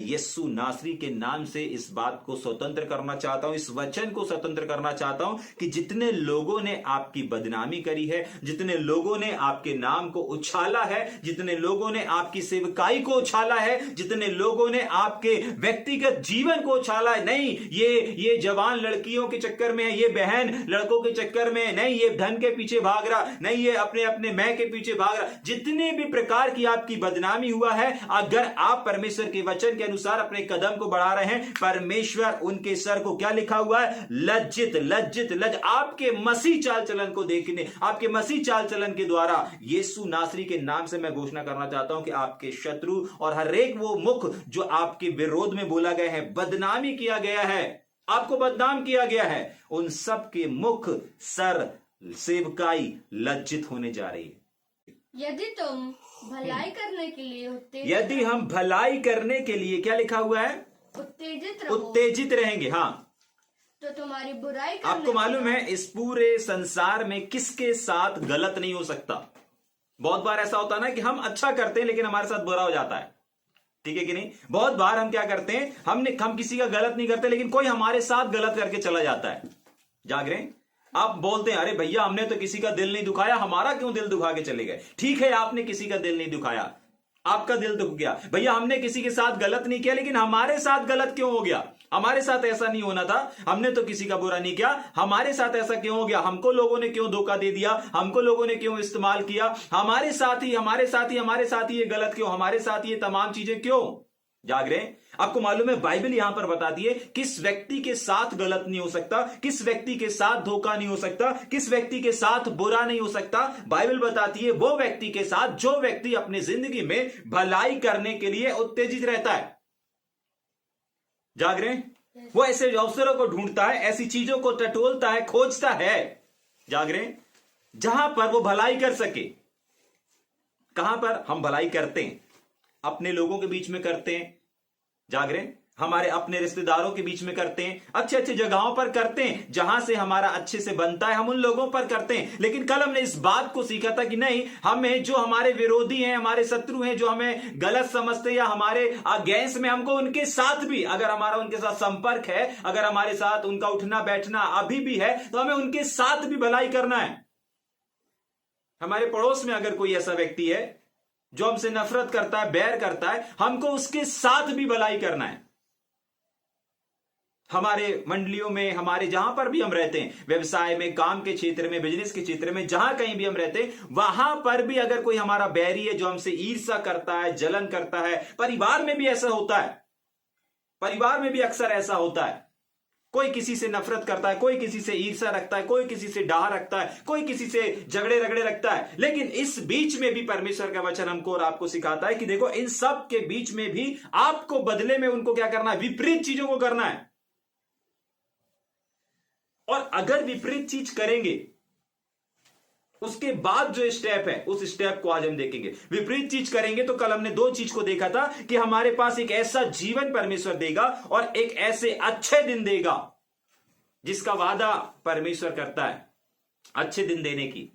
यीशु नासरी के नाम से इस बात को स्वतंत्र करना चाहता हूं, इस वचन को स्वतंत्र करना चाहता हूं कि जितने लोगों ने आपकी बदनामी करी है, जितने लोगों ने आपके नाम को उछाला है, जितने लोगों ने आपकी सेवकाई को उछाला है, जितने लोगों ने आपके व्यक्तिगत जीवन को उछाला है, नहीं ये जवान लड़कियों के चक्कर में है, ये बहन लड़कों के चक्कर में, नहीं ये धन के पीछे भाग रहा, नहीं ये अपने अपने मैं के पीछे भाग रहा, जितने भी प्रकार की आपकी बदनामी हुआ है, अगर आप परमेश्वर के वचन के अनुसार अपने कदम को बढ़ा रहे हैं, परमेश्वर उनके सर को क्या लिखा हुआ है? लज्जित लज्जित लज्ज। आपके मसीह चाल चलन को देखने, आपके मसीह चाल चलन के द्वारा यीशु नासरी के नाम से मैं घोषणा करना चाहता हूं कि आपके शत्रु और हर एक वो मुख जो आपके विरोध में बोला गया है, बदनामी किया गया है, आपको बदनाम किया गया है, उन सब के मुख, सर, सेवकाई लज्जित होने जा रही है। यदि तुम भलाई करने के लिए यदि हम भलाई करने के लिए, क्या लिखा हुआ है? उत्तेजित रहेंगे। हाँ, तो तुम्हारी बुराई करने, आपको मालूम है इस पूरे संसार में किसके साथ गलत नहीं हो सकता। बहुत बार ऐसा होता है ना कि हम अच्छा करते हैं लेकिन हमारे साथ बुरा हो जाता है, ठीक है कि नहीं? बहुत बार हम क्या करते हैं, हम किसी का गलत नहीं करते लेकिन कोई हमारे साथ गलत करके चला जाता है। जाग रहे हैं? आप बोलते हैं अरे भैया हमने तो किसी का दिल नहीं दुखाया, हमारा क्यों दिल दुखा के चले गए? ठीक है, आपने किसी का दिल नहीं दुखाया, आपका दिल दुख गया। भैया हमने किसी के साथ गलत नहीं किया लेकिन हमारे साथ गलत क्यों हो गया? हमारे साथ ऐसा नहीं होना था, हमने तो किसी का बुरा नहीं किया, हमारे साथ ऐसा क्यों हो गया? हमको लोगों ने क्यों धोखा दे दिया? हमको लोगों ने क्यों इस्तेमाल किया? हमारे साथ ही ये गलत क्यों? हमारे साथ ये तमाम चीजें क्यों? जाग रहे हैं? आपको मालूम है बाइबल यहां पर बताती है किस व्यक्ति के साथ गलत नहीं हो सकता, किस व्यक्ति के साथ धोखा नहीं हो सकता, किस व्यक्ति के साथ बुरा नहीं हो सकता। बाइबल बताती है वो व्यक्ति के साथ जो व्यक्ति अपनी जिंदगी में भलाई करने के लिए उत्तेजित रहता है। जाग रहे हैं? वो ऐसे अवसरों को ढूंढता है, ऐसी चीजों को टटोलता है, खोजता है, जाग रहे हैं, जहां पर वो भलाई कर सके। कहां पर हम भलाई करते हैं? अपने लोगों के बीच में करते हैं, जाग रहे हैं, हमारे अपने रिश्तेदारों के बीच में करते हैं, अच्छे अच्छे जगहों पर करते हैं, जहां से हमारा अच्छे से बनता है, हम उन लोगों पर करते हैं। लेकिन कल हमने इस बात को सीखा था कि नहीं, हमें जो हमारे विरोधी हैं, हमारे शत्रु हैं, जो हमें गलत समझते हैं या हमारे अगेंस्ट में, हमको उनके साथ भी, अगर हमारा उनके साथ संपर्क है, अगर हमारे साथ उनका उठना बैठना अभी भी है, तो हमें उनके साथ भी भलाई करना है। हमारे पड़ोस में अगर कोई ऐसा व्यक्ति है जो हमसे नफरत करता है, बैर करता है, हमको उसके साथ भी भलाई करना है। हमारे मंडलियों में, हमारे जहां पर भी हम रहते हैं, व्यवसाय में, काम के क्षेत्र में, बिजनेस के क्षेत्र में, जहां कहीं भी हम रहते हैं, वहां पर भी अगर कोई हमारा बैरी है जो हमसे ईर्ष्या करता है, जलन करता है, परिवार में भी ऐसा होता है, परिवार में भी अक्सर ऐसा होता है, कोई किसी से नफरत करता है, कोई किसी से ईर्ष्या रखता है, कोई किसी से डाह रखता है, कोई किसी से झगड़े रगड़े रखता है। लेकिन इस बीच में भी परमेश्वर का वचन हमको और आपको सिखाता है कि देखो, इन सब के बीच में भी आपको बदले में उनको क्या करना है? विपरीत चीजों को करना है। और अगर विपरीत चीज करेंगे, उसके बाद जो स्टेप है, उस स्टेप को आज हम देखेंगे। विपरीत चीज करेंगे तो कल हमने दो चीज को देखा था कि हमारे पास एक ऐसा जीवन परमेश्वर देगा और एक ऐसे अच्छे दिन देगा जिसका वादा परमेश्वर करता है अच्छे दिन देने की।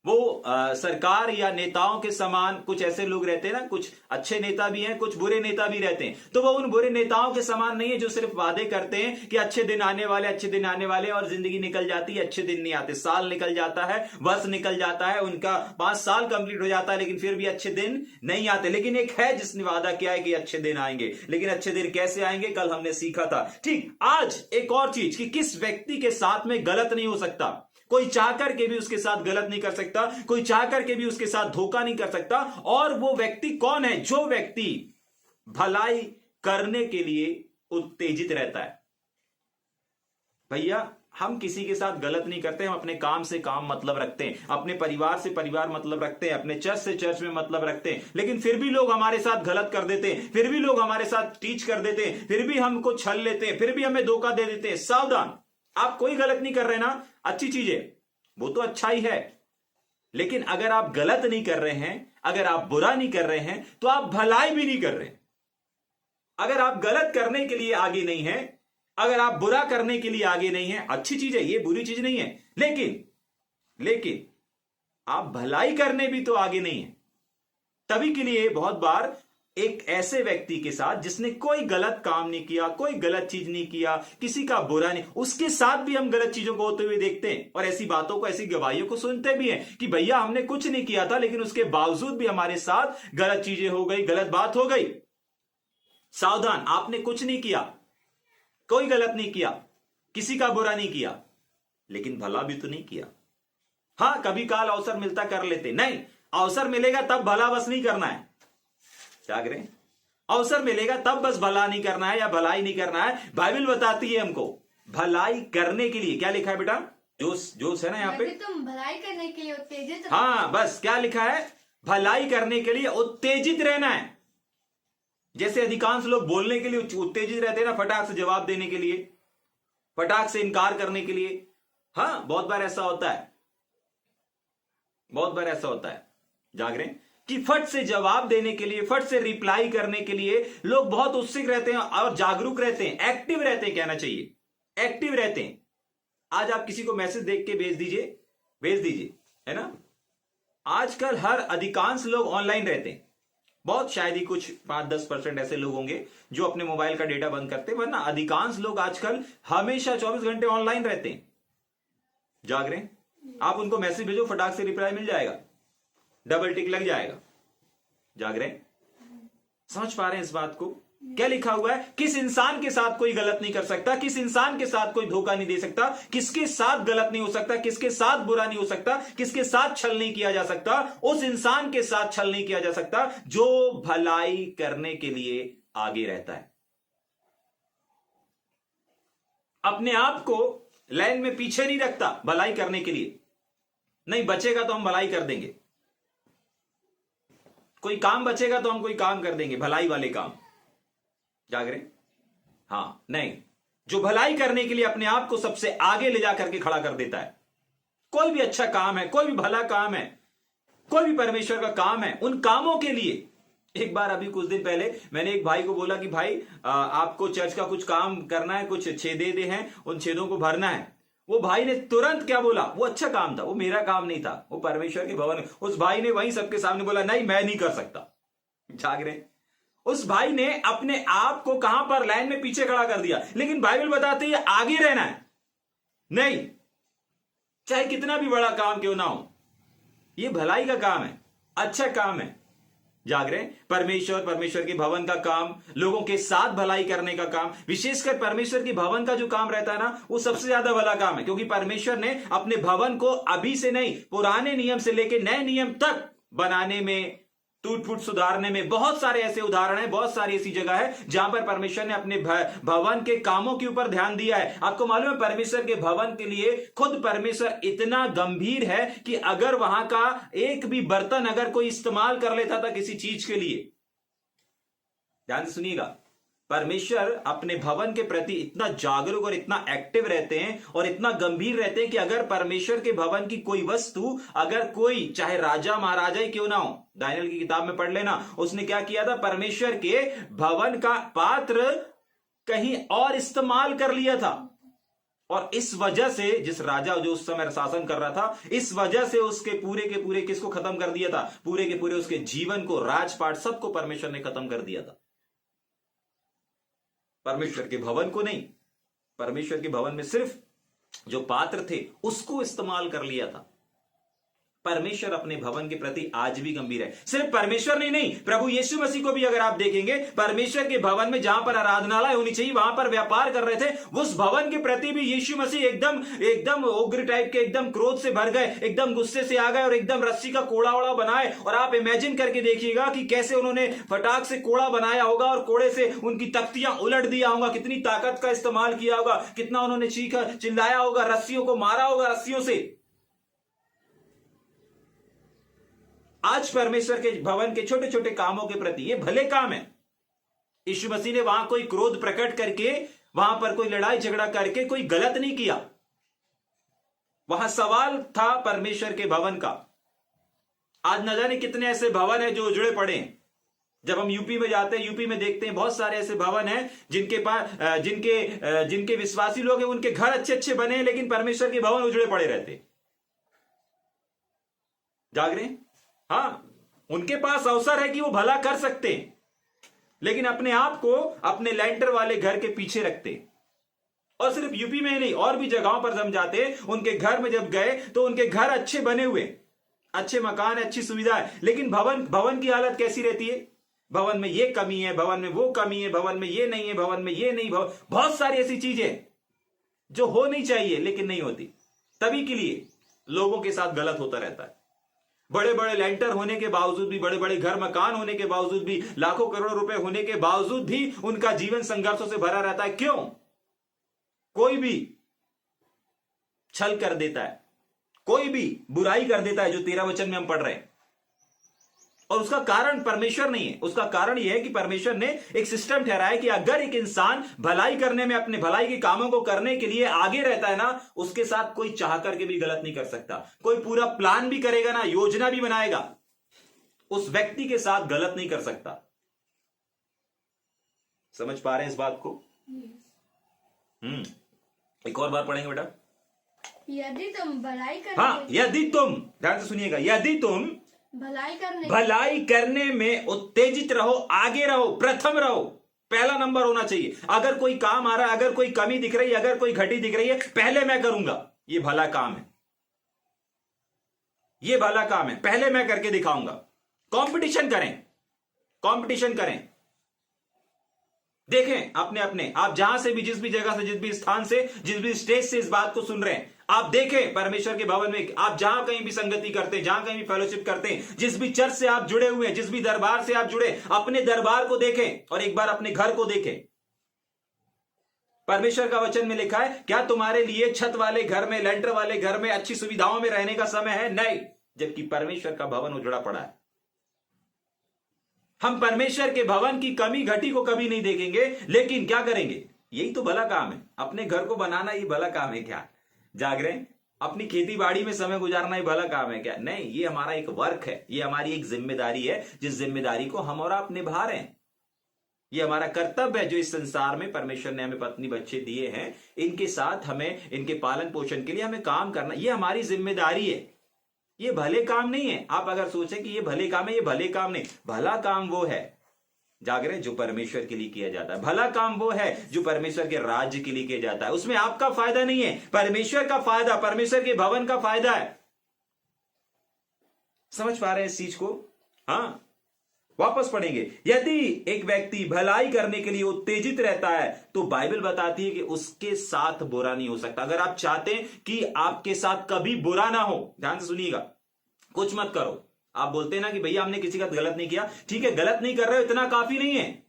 वो सरकार या नेताओं के समान कुछ ऐसे लोग रहते हैं ना, कुछ अच्छे नेता भी हैं, कुछ बुरे नेता भी रहते हैं, तो वो उन बुरे नेताओं के समान नहीं है जो सिर्फ वादे करते हैं कि अच्छे दिन आने वाले, अच्छे दिन आने वाले, और जिंदगी निकल जाती है, अच्छे दिन नहीं आते, साल निकल जाता है, वर्ष निकल जाता है, उनका 5 साल कंप्लीट हो जाता है, लेकिन फिर भी अच्छे दिन नहीं आते। लेकिन एक है जिसने वादा किया है कि अच्छे दिन आएंगे। लेकिन अच्छे दिन कैसे आएंगे, कल हमने सीखा था। ठीक, आज एक और चीज कि किस व्यक्ति के साथ में गलत नहीं हो सकता। कोई चाह करके भी उसके साथ गलत नहीं कर सकता, कोई चाह करके भी उसके साथ धोखा नहीं कर सकता। और वो व्यक्ति कौन है? जो व्यक्ति भलाई करने के लिए उत्तेजित रहता है। भैया हम किसी के साथ गलत नहीं करते, हम अपने काम से काम मतलब रखते हैं, अपने परिवार से परिवार मतलब रखते हैं, अपने चर्च से चर्च में मतलब रखते हैं, लेकिन फिर भी लोग हमारे साथ गलत कर देते हैं, फिर भी लोग हमारे साथ टीच कर देते हैं, फिर भी हमको छल लेते हैं, फिर भी हमें धोखा दे देते हैं। सावधान, आप कोई गलत नहीं कर रहे ना, अच्छी चीज है, वो तो अच्छा ही है। लेकिन अगर आप गलत नहीं कर रहे हैं, अगर आप बुरा नहीं कर रहे हैं, तो आप भलाई भी नहीं कर रहे हैं। अगर आप गलत करने के लिए आगे नहीं है, अगर आप बुरा करने के लिए आगे नहीं है, अच्छी चीज है, ये बुरी चीज नहीं है, लेकिन आप भलाई करने भी तो आगे नहीं है। तभी के लिए बहुत बार एक ऐसे व्यक्ति के साथ जिसने कोई गलत काम नहीं किया, कोई गलत चीज नहीं किया, किसी का बुरा नहीं, उसके साथ भी हम गलत चीजों को होते हुए देखते हैं और ऐसी बातों को, ऐसी गवाहियों को सुनते भी हैं कि भैया हमने कुछ नहीं किया था लेकिन उसके बावजूद भी हमारे साथ गलत चीजें हो गई, गलत बात हो गई। सावधान, आपने कुछ नहीं किया, कोई गलत नहीं किया, किसी का बुरा नहीं किया, लेकिन भला भी तो नहीं किया। हां, कभी काल अवसर मिलता कर लेते, नहीं, अवसर मिलेगा तब भला बस नहीं करना है। क्या करें? अवसर मिलेगा तब बस भला नहीं करना है या भलाई नहीं करना है। बाइबल बताती है हमको भलाई करने के लिए। क्या लिखा है बेटा? जोश जोश है ना यहाँ पे? तुम भलाई करने के लिए उत्तेजित हो। हाँ, बस क्या लिखा है? भलाई करने के लिए उत्तेजित रहना है। जैसे अधिकांश लोग बोलने के लिए उत्तेजित रहते हैं ना, फटाक से जवाब देने के लिए, फटाक से इनकार करने के लिए। हाँ, बहुत बार ऐसा होता है, बहुत बार ऐसा होता है। जाग रहे हैं कि फट से जवाब देने के लिए, फट से रिप्लाई करने के लिए लोग बहुत उत्सुक रहते हैं और जागरूक रहते हैं, एक्टिव रहते हैं, कहना चाहिए एक्टिव रहते हैं। आज आप किसी को मैसेज देख के भेज दीजिए, भेज दीजिए, है ना। आजकल हर अधिकांश लोग ऑनलाइन रहते हैं। बहुत शायद ही कुछ 5-10% ऐसे लोग होंगे जो अपने मोबाइल का डेटा बंद करते हैं, वरना अधिकांश लोग आजकल हमेशा 24 घंटे ऑनलाइन रहते हैं। जाग रहे हैं, आप उनको मैसेज भेजो, फटाक से रिप्लाई मिल जाएगा, डबल टिक लग जाएगा। जाग रहे हैं? समझ पा रहे हैं इस बात को? क्या लिखा हुआ है? किस इंसान के साथ कोई गलत नहीं कर सकता, किस इंसान के साथ कोई धोखा नहीं दे सकता, किसके साथ गलत नहीं हो सकता, किसके साथ बुरा नहीं हो सकता, किसके साथ छल नहीं किया जा सकता। उस इंसान के साथ छल नहीं किया जा सकता जो भलाई करने के लिए आगे रहता है, अपने आप को लाइन में पीछे नहीं रखता भलाई करने के लिए। नहीं बचेगा तो हम भलाई कर देंगे, कोई काम बचेगा तो हम कोई काम कर देंगे, भलाई वाले काम। जाग रहे? हाँ, नहीं, जो भलाई करने के लिए अपने आप को सबसे आगे ले जाकर के खड़ा कर देता है। कोई भी अच्छा काम है, कोई भी भला काम है, कोई भी परमेश्वर का काम है, उन कामों के लिए। एक बार अभी कुछ दिन पहले मैंने एक भाई को बोला कि भाई आपको चर्च का कुछ काम करना है, कुछ छेदे दे हैं, उन छेदों को भरना है। वो भाई ने तुरंत क्या बोला? वो अच्छा काम था, वो मेरा काम नहीं था, वो परमेश्वर के भवन। उस भाई ने वहीं सबके सामने बोला, नहीं मैं नहीं कर सकता। जाग रहे? उस भाई ने अपने आप को कहां पर? लाइन में पीछे खड़ा कर दिया। लेकिन बाइबल बताती है आगे रहना है। नहीं, चाहे कितना भी बड़ा काम क्यों ना हो, ये भलाई का काम है, अच्छा काम है। जाग रहे? परमेश्वर के भवन का काम, लोगों के साथ भलाई करने का काम, विशेषकर परमेश्वर के भवन का जो काम रहता है ना, वो सबसे ज्यादा भला काम है। क्योंकि परमेश्वर ने अपने भवन को अभी से नहीं, पुराने नियम से लेकर नए नियम तक बनाने में, टूट फूट सुधारने में, बहुत सारे ऐसे उदाहरण हैं, बहुत सारी ऐसी जगह है जहां पर परमेश्वर ने अपने भवन के कामों के ऊपर ध्यान दिया है। आपको मालूम है परमेश्वर के भवन के लिए खुद परमेश्वर इतना गंभीर है कि अगर वहां का एक भी बर्तन अगर कोई इस्तेमाल कर लेता था किसी चीज के लिए, ध्यान से सुनिएगा, परमेश्वर अपने भवन के प्रति इतना जागरूक और इतना एक्टिव रहते हैं और इतना गंभीर रहते हैं कि अगर परमेश्वर के भवन की कोई वस्तु, अगर कोई, चाहे राजा महाराजा ही क्यों ना हो, दानियल की किताब में पढ़ लेना, उसने क्या किया था? परमेश्वर के भवन का पात्र कहीं और इस्तेमाल कर लिया था। और इस वजह से, जिस राजा जो उस समय शासन कर रहा था, इस वजह से उसके पूरे के पूरे किसको खत्म कर दिया था? पूरे के पूरे उसके जीवन को, राजपाट सबको परमेश्वर ने खत्म कर दिया था। परमेश्वर के भवन को नहीं, परमेश्वर के भवन में सिर्फ जो पात्र थे उसको इस्तेमाल कर लिया था। परमेश्वर अपने भवन के प्रति आज भी गंभीर है। सिर्फ परमेश्वर नहीं, प्रभु यीशु मसीह को भी अगर आप देखेंगे, परमेश्वर के भवन में जहां पर आराधनालय होनी चाहिए वहां पर व्यापार कर रहे थे, उस भवन के प्रति भी यीशु मसीह एकदम उग्र टाइप के, एकदम क्रोध से भर गए, एकदम गुस्से से आ गए और एकदम रस्सी का कोड़ा वोड़ा बनाए। और आप इमेजिन करके देखिएगा कि कैसे उन्होंने फटाक से कोड़ा बनाया होगा और कोड़े से उनकी तख्तियां उलट दिया होगा, कितनी ताकत का इस्तेमाल किया होगा, कितना उन्होंने चीखा चिल्लाया होगा, रस्सियों को मारा होगा रस्सियों से। आज परमेश्वर के भवन के छोटे छोटे कामों के प्रति, ये भले काम है। यीशु मसीह ने वहां कोई क्रोध प्रकट करके, वहां पर कोई लड़ाई झगड़ा करके कोई गलत नहीं किया। वहां सवाल था परमेश्वर के भवन का। आज न जाने कितने ऐसे भवन हैं जो उजड़े पड़े हैं। जब हम यूपी में जाते हैं, यूपी में देखते हैं बहुत सारे ऐसे भवन हैं जिनके पास जिनके विश्वासी लोग हैं, उनके घर अच्छे अच्छे बने हैं, लेकिन परमेश्वर के भवन उजड़े पड़े रहते। जाग रहे हैं? हाँ, उनके पास अवसर है कि वो भला कर सकते हैं, लेकिन अपने आप को अपने लेंटर वाले घर के पीछे रखते। और सिर्फ यूपी में ही नहीं, और भी जगहों पर जम जाते। उनके घर में जब गए तो उनके घर अच्छे बने हुए, अच्छे मकान, अच्छी सुविधा है, लेकिन भवन की हालत कैसी रहती है? भवन में ये कमी है, भवन में वो कमी है, भवन में ये नहीं है, भवन में ये नहीं, बहुत सारी ऐसी चीजें जो हो नहीं चाहिए लेकिन नहीं होती। तभी के लिए लोगों के साथ गलत होता रहता है। बड़े बड़े लेंटर होने के बावजूद भी, बड़े बड़े घर मकान होने के बावजूद भी, लाखों करोड़ों रुपए होने के बावजूद भी उनका जीवन संघर्षों से भरा रहता है। क्यों? कोई भी छल कर देता है, कोई भी बुराई कर देता है, जो 13 वचन में हम पढ़ रहे हैं। और उसका कारण परमेश्वर नहीं है। उसका कारण यह है कि परमेश्वर ने एक सिस्टम ठहराया कि अगर एक इंसान भलाई करने में, अपने भलाई के कामों को करने के लिए आगे रहता है ना, उसके साथ कोई चाह करके भी गलत नहीं कर सकता। कोई पूरा प्लान भी करेगा ना, योजना भी बनाएगा, उस व्यक्ति के साथ गलत नहीं कर सकता। समझ पा रहे हैं इस बात को? एक और बार पढ़ेंगे बेटा। यदि तुम भलाई करने हाँ, यदि तुम, ध्यान से सुनिएगा, यदि तुम भलाई करने में उत्तेजित रहो, आगे रहो, प्रथम रहो, पहला नंबर होना चाहिए। अगर कोई काम आ रहा है, अगर कोई कमी दिख रही है, अगर कोई घटी दिख रही है, पहले मैं करूंगा, ये भला काम है, ये भला काम है, पहले मैं करके दिखाऊंगा। कंपटीशन करें, कंपटीशन करें। देखें अपने अपने, आप जहां से भी, जिस भी जगह से, जिस भी स्थान से, जिस भी स्टेज से इस बात को सुन रहे हैं, आप देखें परमेश्वर के भवन में, आप जहां कहीं भी संगति करते हैं, जहां कहीं भी फेलोशिप करते हैं, जिस भी चर्च से आप जुड़े हुए हैं, जिस भी दरबार से आप जुड़े, अपने दरबार को देखें और एक बार अपने घर को देखें। परमेश्वर का वचन में लिखा है, क्या तुम्हारे लिए छत वाले घर में, लेंटर वाले घर में, अच्छी सुविधाओं में रहने का समय है? नहीं, जबकि परमेश्वर का भवन उजड़ा पड़ा है। हम परमेश्वर के भवन की कमी घटी को कभी नहीं देखेंगे, लेकिन क्या करेंगे? यही तो भला काम है, अपने घर को बनाना ही भला काम है क्या? जाग रहे हैं? अपनी खेती बाड़ी में समय गुजारना ही भला काम है क्या? नहीं, ये हमारा एक वर्क है, ये हमारी एक जिम्मेदारी है, जिस जिम्मेदारी को हम और आप निभा रहे हैं। ये हमारा कर्तव्य है, जो इस संसार में परमेश्वर ने हमें पत्नी बच्चे दिए हैं, इनके साथ हमें, इनके पालन पोषण के लिए हमें काम करना, ये हमारी जिम्मेदारी है। ये भले काम नहीं है। आप अगर सोचें कि ये भले काम है, ये भले काम नहीं। भला काम वो है, जागरे, जो परमेश्वर के लिए किया जाता है। भला काम वो है जो परमेश्वर के राज्य के लिए किया जाता है। उसमें आपका फायदा नहीं है, परमेश्वर का फायदा, परमेश्वर के भवन का फायदा है। समझ पा रहे हैं इस चीज को? हाँ, वापस पढ़ेंगे। यदि एक व्यक्ति भलाई करने के लिए उत्तेजित रहता है तो बाइबल बताती है कि उसके साथ बुरा नहीं हो सकता। अगर आप चाहते हैं कि आपके साथ कभी बुरा ना हो, ध्यान से सुनिएगा, कुछ मत करो। आप बोलते हैं ना कि भैया हमने किसी का गलत नहीं किया, ठीक है, गलत नहीं कर रहे हो इतना काफी नहीं है।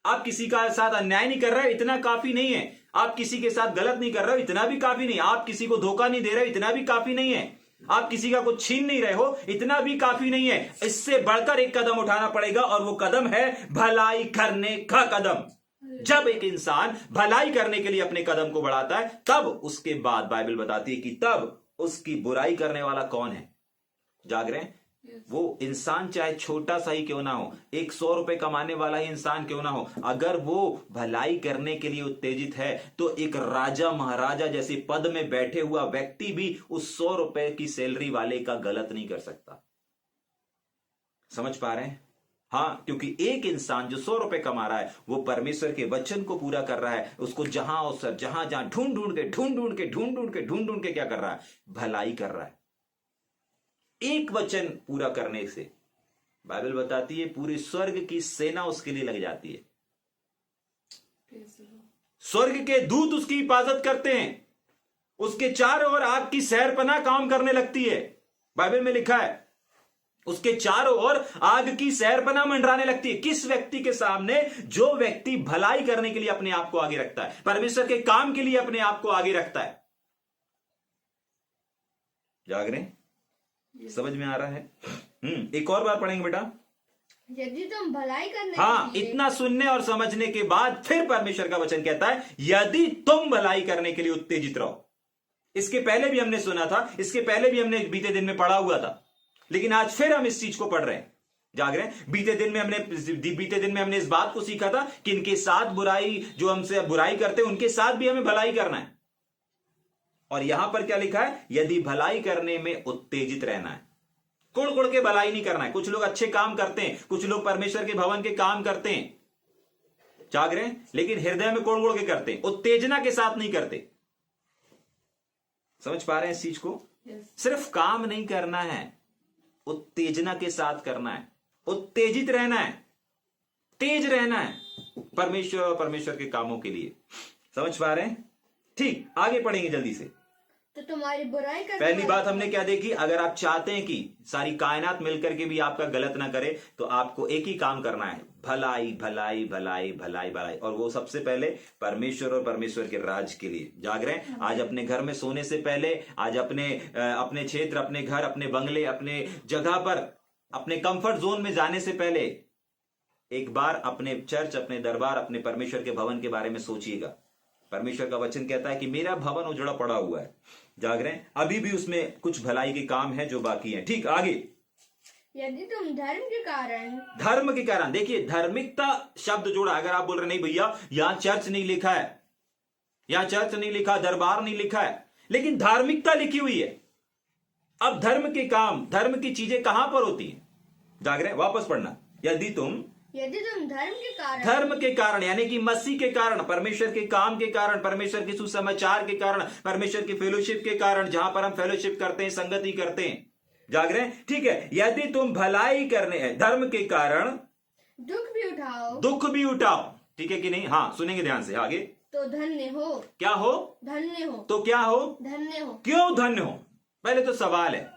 आप किसी का साथ अन्याय नहीं कर रहे हो इतना काफी नहीं है। आप किसी के साथ गलत नहीं कर रहे हो इतना भी काफी नहीं। आप किसी को धोखा नहीं दे रहे हो इतना भी काफी नहीं है। आप किसी का कुछ छीन नहीं रहे हो इतना भी काफी नहीं है। इससे बढ़कर एक कदम उठाना पड़ेगा, और वो कदम है भलाई करने का कदम। जब एक इंसान भलाई करने के लिए अपने कदम को बढ़ाता है, तब उसके बाद बाइबल बताती है कि तब उसकी बुराई करने वाला कौन है? जाग रहे हैं? वो इंसान चाहे छोटा सा ही क्यों ना हो, 100 रुपए कमाने वाला ही इंसान क्यों ना हो, अगर वो भलाई करने के लिए उत्तेजित है तो एक राजा महाराजा जैसे पद में बैठे हुआ व्यक्ति भी उस 100 रुपए की सैलरी वाले का गलत नहीं कर सकता। समझ पा रहे हैं? हाँ, क्योंकि एक इंसान जो 100 रुपए कमा रहा है वो परमेश्वर के वचन को पूरा कर रहा है। उसको जहां अवसर, जहां जहां ढूंढ ढूंढ के क्या कर रहा है? भलाई कर रहा है। एक वचन पूरा करने से बाइबल बताती है पूरे स्वर्ग की सेना उसके लिए लग जाती है। स्वर्ग के दूत उसकी हिफाजत करते हैं, उसके चारों ओर आग की शहरपनाह काम करने लगती है। बाइबल में लिखा है उसके चारों ओर आग की शहरपनाह मंडराने लगती है। किस व्यक्ति के सामने? जो व्यक्ति भलाई करने के लिए अपने आप को आगे रखता है, परमेश्वर के काम के लिए अपने आप को आगे रखता है। जाग रहे हैं? समझ में आ रहा है? एक और बार पढ़ेंगे बेटा। यदि तुम भलाई करने हाँ, के लिए, इतना सुनने और समझने के बाद फिर परमेश्वर का वचन कहता है यदि तुम भलाई करने के लिए उत्तेजित रहो। इसके पहले भी हमने सुना था, इसके पहले भी हमने बीते दिन में पढ़ा हुआ था, लेकिन आज फिर हम इस चीज को पढ़ रहे हैं। जाग रहे हैं? बीते दिन में हमने इस बात को सीखा था कि इनके साथ बुराई, जो हमसे बुराई करते हैं उनके साथ भी हमें भलाई करना है। और यहां पर क्या लिखा है? यदि भलाई करने में उत्तेजित रहना है, कुड़ कुड़ के भलाई नहीं करना है। कुछ लोग अच्छे काम करते हैं, कुछ लोग परमेश्वर के भवन के काम करते हैं, जाग रहे हैं, लेकिन हृदय में कोड़ कोड़ के करते हैं, उत्तेजना के साथ नहीं करते। समझ पा रहे हैं इस चीज को? सिर्फ काम नहीं करना है, उत्तेजना के साथ करना है, उत्तेजित रहना है, तेज रहना है परमेश्वर और परमेश्वर के कामों के लिए। समझ पा रहे हैं? ठीक, आगे पढ़ेंगे जल्दी से। तो तुम्हारी बुराई करने पहली वाले बात हमने क्या देखी? अगर आप चाहते हैं कि सारी कायनात मिलकर के भी आपका गलत ना करे, तो आपको एक ही काम करना है, भलाई भलाई भलाई भलाई भलाई, और वो सबसे पहले परमेश्वर और परमेश्वर के राज के लिए। जाग रहे हैं? आज अपने घर में सोने से पहले, आज अपने क्षेत्र, अपने घर, अपने बंगले, अपने जगह पर, अपने कंफर्ट जोन में जाने से पहले एक बार अपने चर्च, अपने दरबार, अपने परमेश्वर के भवन के बारे में सोचिएगा। परमेश्वर का वचन कहता है कि मेरा भवन उजड़ा पड़ा हुआ है। जाग रहे हैं? अभी भी उसमें कुछ भलाई के काम है जो बाकी हैं। ठीक, आगे। यदि तुम धर्म के कारण, देखिए धार्मिकता शब्द जोड़ा। अगर आप बोल रहे नहीं भैया यहां चर्च नहीं लिखा है, यहां चर्च नहीं लिखा, दरबार नहीं लिखा है, लेकिन धार्मिकता लिखी हुई है। अब धर्म के काम, धर्म की चीजें कहां पर होती हैं? जाग रहे हैं? वापस पढ़ना। यदि तुम धर्म के कारण यानी कि मसीह के कारण, परमेश्वर के काम के कारण, परमेश्वर के सुसमाचार के कारण, परमेश्वर की फेलोशिप के कारण, जहां पर हम फेलोशिप करते हैं, संगति करते हैं। जाग रहे हैं? ठीक है। यदि तुम भलाई करने हैं धर्म के कारण दुख भी उठाओ। ठीक है कि नहीं? हाँ, सुनेंगे ध्यान से। आगे। तो धन्य हो। क्या हो? धन्य हो। तो क्या हो? धन्य हो। क्यों धन्य हो? पहले तो सवाल है।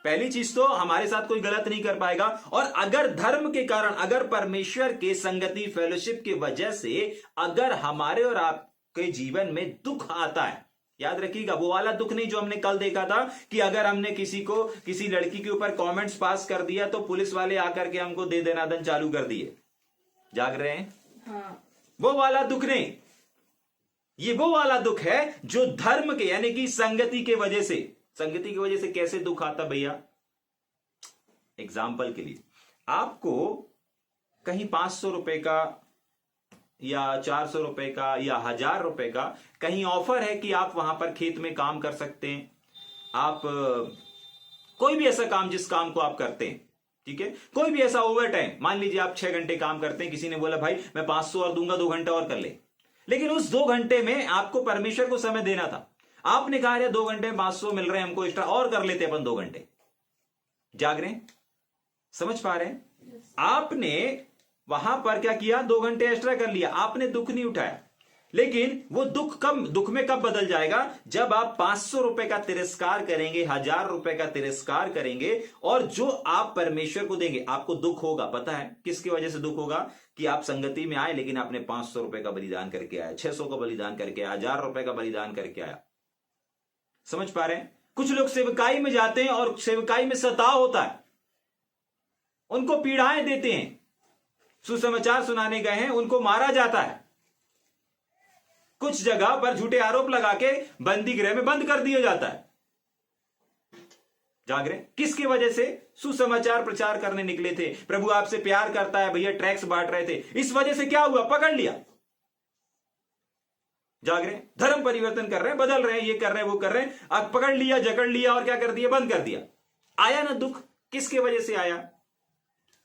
पहली चीज तो हमारे साथ कोई गलत नहीं कर पाएगा, और अगर धर्म के कारण, अगर परमेश्वर के संगति फेलोशिप की वजह से अगर हमारे और आपके जीवन में दुख आता है, याद रखिएगा वो वाला दुख नहीं जो हमने कल देखा था कि अगर हमने किसी लड़की के ऊपर कमेंट्स पास कर दिया तो पुलिस वाले आकर के हमको दे दनादन चालू कर दिए। जाग रहे हैं? हाँ। वो वाला दुख नहीं, ये वो वाला दुख है जो धर्म के यानी कि संगति के वजह से। संगति की वजह से कैसे दुख आता भैया? एग्जाम्पल के लिए, आपको कहीं 500 रुपए का या 400 रुपए का या 1000 रुपए का कहीं ऑफर है कि आप वहां पर खेत में काम कर सकते हैं, आप कोई भी ऐसा काम जिस काम को आप करते हैं, ठीक है, कोई भी ऐसा ओवर टाइम, मान लीजिए आप 6 घंटे काम करते हैं, किसी ने बोला भाई मैं 500 और दूंगा, 2 घंटे और कर ले, लेकिन उस 2 घंटे में आपको परमेश्वर को समय देना था। आपने कहा यार 2 घंटे में 500 मिल रहे हैं हमको एक्स्ट्रा, और कर लेते अपन 2 घंटे। जाग रहे हैं? समझ पा रहे हैं? आपने वहां पर क्या किया? 2 घंटे एक्स्ट्रा कर लिया, आपने दुख नहीं उठाया। लेकिन वो दुख में कब बदल जाएगा? जब आप 500 रुपए का तिरस्कार करेंगे, 1000 रुपए का तिरस्कार करेंगे, और जो आप परमेश्वर को देंगे, आपको दुख होगा। पता है किसकी वजह से दुख होगा? कि आप संगति में आए लेकिन आपने 500 रुपए का बलिदान करके आया, 600 का बलिदान करके आया, 1000 रुपए का बलिदान करके आया। समझ पा रहे हैं? कुछ लोग सेवकाई में जाते हैं और सेवकाई में सताव होता है, उनको पीड़ाएं देते हैं, सुसमाचार सुनाने गए हैं, उनको मारा जाता है, कुछ जगह पर झूठे आरोप लगा के बंदी गृह में बंद कर दिया जाता है। जाग रहे? किसकी वजह से? सुसमाचार प्रचार करने निकले थे, प्रभु आपसे प्यार करता है भैया, टैक्स बांट रहे थे, इस वजह से क्या हुआ? पकड़ लिया। जाग रहे? धर्म परिवर्तन कर रहे हैं, बदल रहे हैं, ये कर रहे हैं, वो कर रहे हैं, अब पकड़ लिया, जकड़ लिया और क्या कर दिया? बंद कर दिया। आया ना दुख? किसके वजह से आया?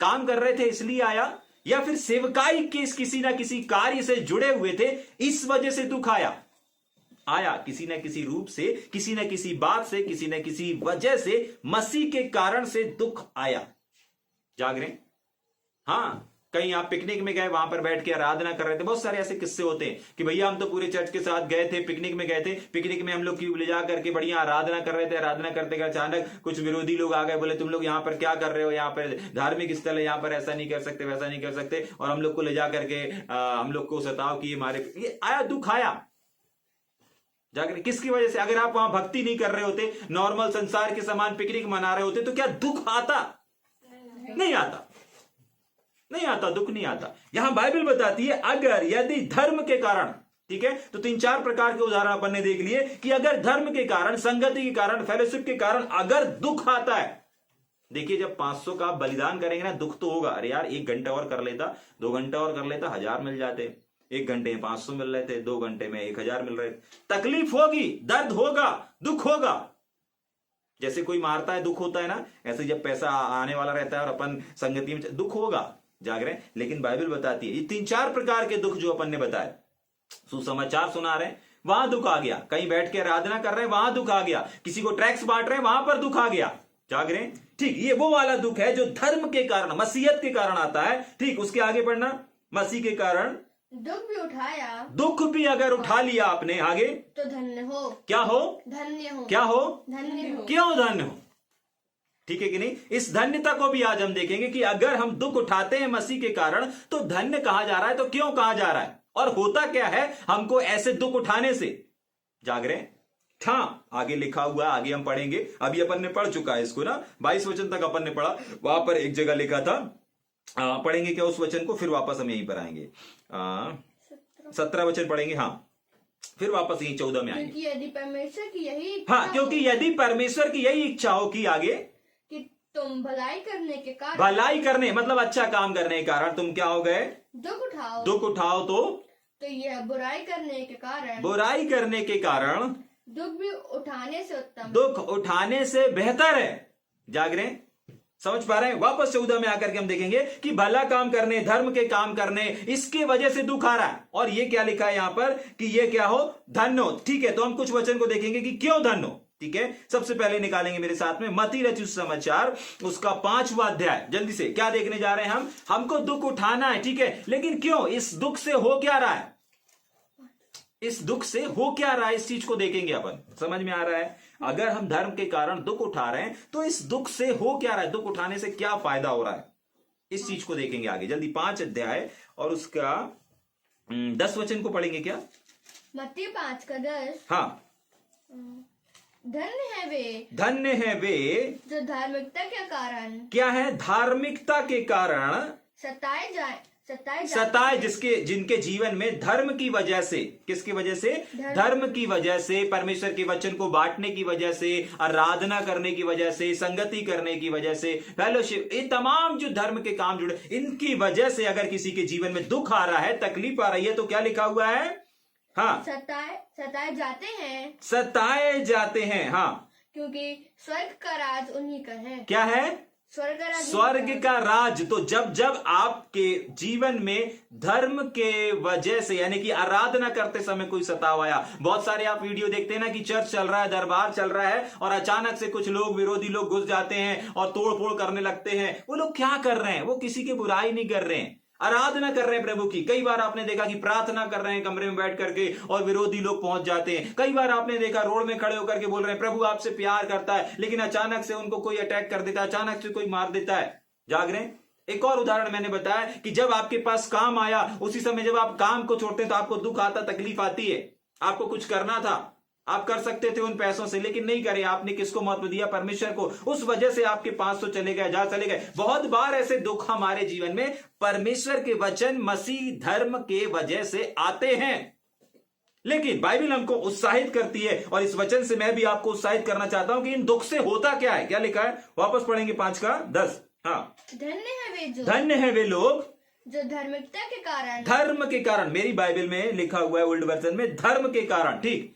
काम कर रहे थे इसलिए आया, या फिर सेवकाई के किसी ना किसी कार्य से जुड़े हुए थे इस वजह से दुख आया? आया किसी ना किसी रूप से, किसी ना किसी बात से, किसी ना किसी वजह से, मसीह के कारण से दुख आया। जाग रहे? हाँ, कहीं आप पिकनिक में गए, वहां पर बैठ के आराधना कर रहे थे, बहुत सारे ऐसे किस्से होते हैं कि भैया हम तो पूरे चर्च के साथ गए थे, पिकनिक में गए थे, पिकनिक में हम लोग क्यूब ले जा करके बढ़िया आराधना कर रहे थे, आराधना करते करते अचानक कुछ विरोधी लोग आ गए, बोले तुम लोग यहाँ पर क्या कर रहे हो, यहाँ पर धार्मिक स्थल है, यहाँ पर ऐसा नहीं कर सकते, वैसा नहीं कर सकते, और हम लोग को ले जा करके हम लोग को सताव किए, मारे। ये आया, दुख आया। जाकर किसकी वजह से? अगर आप वहां भक्ति नहीं कर रहे होते, नॉर्मल संसार के समान पिकनिक मना रहे होते, तो क्या दुख आता? नहीं आता, नहीं आता, दुख नहीं आता। यहां बाइबल बताती है अगर यदि धर्म के कारण, ठीक है, तो 3-4 प्रकार के उदाहरण अपन ने देख लिए कि अगर धर्म के कारण, संगति के कारण, फेलोशिप के कारण अगर दुख आता है। देखिए जब 500 का बलिदान करेंगे ना, दुख तो होगा, अरे यार 1 घंटा और कर लेता, 2 घंटा और कर लेता, 1000 मिल जाते, 1 घंटे में 500 मिल रहे थे, 2 घंटे में 1000 मिल रहे थे। तकलीफ होगी, दर्द होगा, दुख होगा। जैसे कोई मारता है दुख होता है ना, ऐसे जब पैसा आने वाला रहता है और अपन संगति में, दुख होगा। जाग रहे हैं। लेकिन बाइबल बताती है ये 3-4 प्रकार के दुख जो अपन ने बताए, सुसमाचार सुना रहे हैं वहां दुख आ गया, कहीं बैठ के आराधना कर रहे हैं वहां दुख आ गया, किसी को टैक्स बांट रहे हैं वहां पर दुख आ गया, जाग रहे हैं। ठीक, ये वो वाला दुख है जो धर्म के कारण, मसीहत के कारण आता है। ठीक, उसके आगे पढ़ना, मसीह के कारण दुख भी उठाया, दुख भी अगर उठा लिया आपने, आगे तो धन्य हो। क्या हो? धन्य हो। क्या हो? धन्य हो। क्यों धन्य हो? ठीक है कि नहीं? इस धन्यता को भी आज हम देखेंगे कि अगर हम दुख उठाते हैं मसीह के कारण तो धन्य कहा जा रहा है, तो क्यों कहा जा रहा है और होता क्या है हमको ऐसे दुख उठाने से, जाग रहे हैं। हाँ, आगे लिखा हुआ है, आगे हम पढ़ेंगे, अभी अपन ने पढ़ चुका है इसको ना, 22 वचन तक अपन ने पढ़ा, वहां पर एक जगह लिखा था, पढ़ेंगे क्या उस वचन को, फिर वापस हम यहीं पर आएंगे, 17 वचन पढ़ेंगे, हाँ फिर वापस यहीं 14 में आएंगे। क्योंकि यदि परमेश्वर की यही इच्छा हाँ, क्योंकि यदि परमेश्वर की यही इच्छा हो कि आगे कि तुम भलाई करने के कारण, भलाई करने मतलब अच्छा काम करने के कारण तुम क्या हो गए? दुख उठाओ। दुख उठाओ तो यह बुराई करने के कारण, बुराई करने के कारण दुख भी उठाने से उत्तम, दुख उठाने से बेहतर है। जाग रहे हैं? समझ पा रहे हैं? वापस 14 में आकर के हम देखेंगे कि भला काम करने, धर्म के काम करने, इसके वजह से दुख आ रहा है। और ये क्या लिखा है यहां पर कि ये क्या हो? धन्य हो। ठीक है, तो हम कुछ वचन को देखेंगे कि क्यों धन्य हो। ठीक है, सबसे पहले निकालेंगे मेरे साथ में मत्ती रचित सुसमाचार, उसका 5वां अध्याय। जल्दी से क्या देखने जा रहे हैं हम? हमको दुख उठाना है, ठीक है, लेकिन क्यों? इस दुख से हो क्या रहा है? इस दुख से हो क्या रहा है, इस चीज को देखेंगे अपन। समझ में आ रहा है? अगर हम धर्म के कारण दुख उठा रहे हैं तो इस दुख से हो क्या रहा है, दुख उठाने से क्या फायदा हो रहा है, इस चीज को देखेंगे आगे। जल्दी 5 अध्याय और उसका 10 वचन को पढ़ेंगे क्या? मत्ती 5:10। हाँ, धन्य है वे जो धार्मिकता के कारण, क्या है? धार्मिकता के कारण सताए, जिनके जीवन में धर्म की वजह से, किसकी वजह से? धर्म की वजह से, परमेश्वर के वचन को बांटने की वजह से, आराधना करने की वजह से, संगति करने की वजह से, फेलोशिप, ये तमाम जो धर्म के काम जुड़े, इनकी वजह से अगर किसी के जीवन में दुख आ रहा है, तकलीफ आ रही है, तो क्या लिखा हुआ है? हाँ, सताए जाते हैं। हाँ, क्योंकि स्वर्ग का राज उन्हीं का है। क्या है? स्वर्ग का राज। तो जब आपके जीवन में धर्म के वजह से, यानी कि आराधना करते समय कोई सताव आया, बहुत सारे आप वीडियो देखते हैं ना कि चर्च चल रहा है, दरबार चल रहा है और अचानक से कुछ लोग, विरोधी लोग घुस जाते हैं और तोड़ फोड़ करने लगते हैं। वो लोग क्या कर रहे हैं? वो किसी की बुराई नहीं कर रहे हैं, आराधना कर रहे हैं प्रभु की। कई बार आपने देखा कि प्रार्थना कर रहे हैं कमरे में बैठ करके और विरोधी लोग पहुंच जाते हैं। कई बार आपने देखा रोड में खड़े होकर के बोल रहे हैं प्रभु आपसे प्यार करता है, लेकिन अचानक से उनको कोई अटैक कर देता है, अचानक से कोई मार देता है। जाग रहे हैं? एक और उदाहरण मैंने बताया कि जब आपके पास काम आया, उसी समय जब आप काम को छोड़ते हैं तो आपको दुख आता, तकलीफ आती है। आपको कुछ करना था, आप कर सकते थे उन पैसों से, लेकिन नहीं करे। आपने किसको महत्व दिया? परमेश्वर को। उस वजह से आपके 500 चले गए, जा चले गए। बहुत बार ऐसे दुख हमारे जीवन में परमेश्वर के वचन, मसीह धर्म के वजह से आते हैं। लेकिन बाइबल हमको उत्साहित करती है और इस वचन से मैं भी आपको उत्साहित करना चाहता हूं कि इन दुख से होता क्या है। क्या लिखा है? वापस पढ़ेंगे 5:10। हाँ, धन्य है वे लोग जो धार्मिकता के कारण, धर्म के कारण, मेरी बाइबल में लिखा हुआ है ओल्ड वर्जन में धर्म के कारण। ठीक,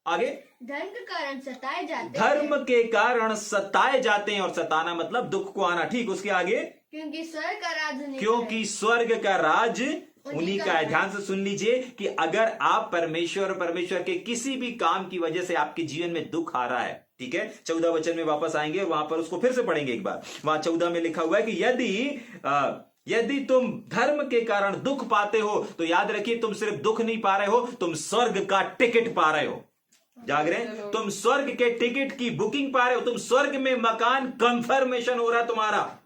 आगे धर्म के कारण सताए जाते, धर्म के कारण सताए जाते हैं, और सताना मतलब दुख को आना। ठीक, उसके आगे क्योंकि स्वर्ग का राज उन्हीं क्योंकि स्वर्ग का राज उन्हीं का है। ध्यान से सुन लीजिए कि अगर आप परमेश्वर के किसी भी काम की वजह से आपके जीवन में दुख आ रहा है, ठीक है, 14 वचन में वापस आएंगे और वहां पर उसको फिर से पढ़ेंगे एक बार। वहां 14 में लिखा हुआ है कि यदि तुम धर्म के कारण दुख पाते हो तो याद रखिए तुम सिर्फ दुख नहीं पा रहे हो, तुम स्वर्ग का टिकट पा रहे हो। जाग रहे हैं? तुम स्वर्ग के टिकट की बुकिंग पा रहे हो, तुम स्वर्ग में मकान कंफर्मेशन हो रहा है तुम्हारा।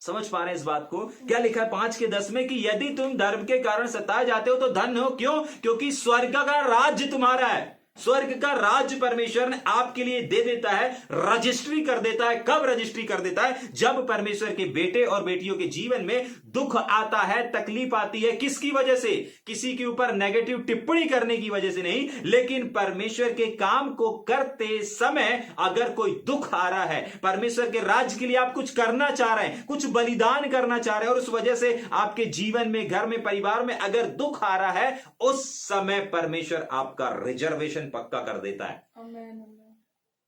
समझ पा रहे हैं इस बात को? क्या लिखा है 5:10 में कि यदि तुम धर्म के कारण सताए जाते हो तो धन्य हो। क्यों? क्योंकि स्वर्ग का राज्य तुम्हारा है। स्वर्ग का राज्य परमेश्वर ने आपके लिए दे देता है, रजिस्ट्री कर देता है। कब रजिस्ट्री कर देता है? जब परमेश्वर के बेटे और बेटियों के जीवन में दुख आता है, तकलीफ आती है। किसकी वजह से? किसी के ऊपर नेगेटिव टिप्पणी करने की वजह से नहीं, लेकिन परमेश्वर के काम को करते समय अगर कोई दुख आ रहा है, परमेश्वर के राज्य के लिए आप कुछ करना चाह रहे हैं, कुछ बलिदान करना चाह रहे हैं, और उस वजह से आपके जीवन में, घर में, परिवार में अगर दुख आ रहा है, उस समय परमेश्वर आपका रिजर्वेशन पक्का कर देता है।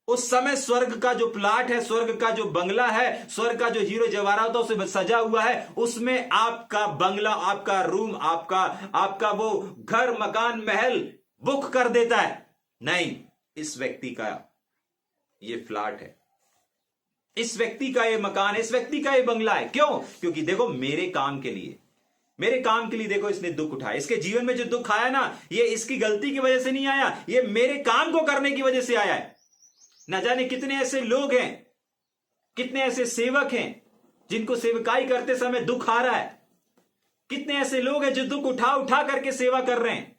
उस समय स्वर्ग का जो प्लाट है, स्वर्ग का जो बंगला है, स्वर्ग का जो हीरो जवाहरात उसे सजा हुआ है, उसमें आपका बंगला, आपका रूम, आपका वो घर, मकान, महल बुक कर देता है। नहीं, इस व्यक्ति का ये फ्लैट है, इस व्यक्ति का ये मकान है, इस व्यक्ति का ये बंगला है। क्यों? क्योंकि देखो मेरे काम के लिए, मेरे काम के लिए देखो इसने दुख उठाया। इसके जीवन में जो दुख आया ना, ये इसकी गलती की वजह से नहीं आया, ये मेरे काम को करने की वजह से आया है। न जाने कितने ऐसे लोग हैं, कितने ऐसे सेवक हैं जिनको सेवकाई करते समय दुख आ रहा है। कितने ऐसे लोग हैं जो दुख उठा उठा करके सेवा कर रहे हैं।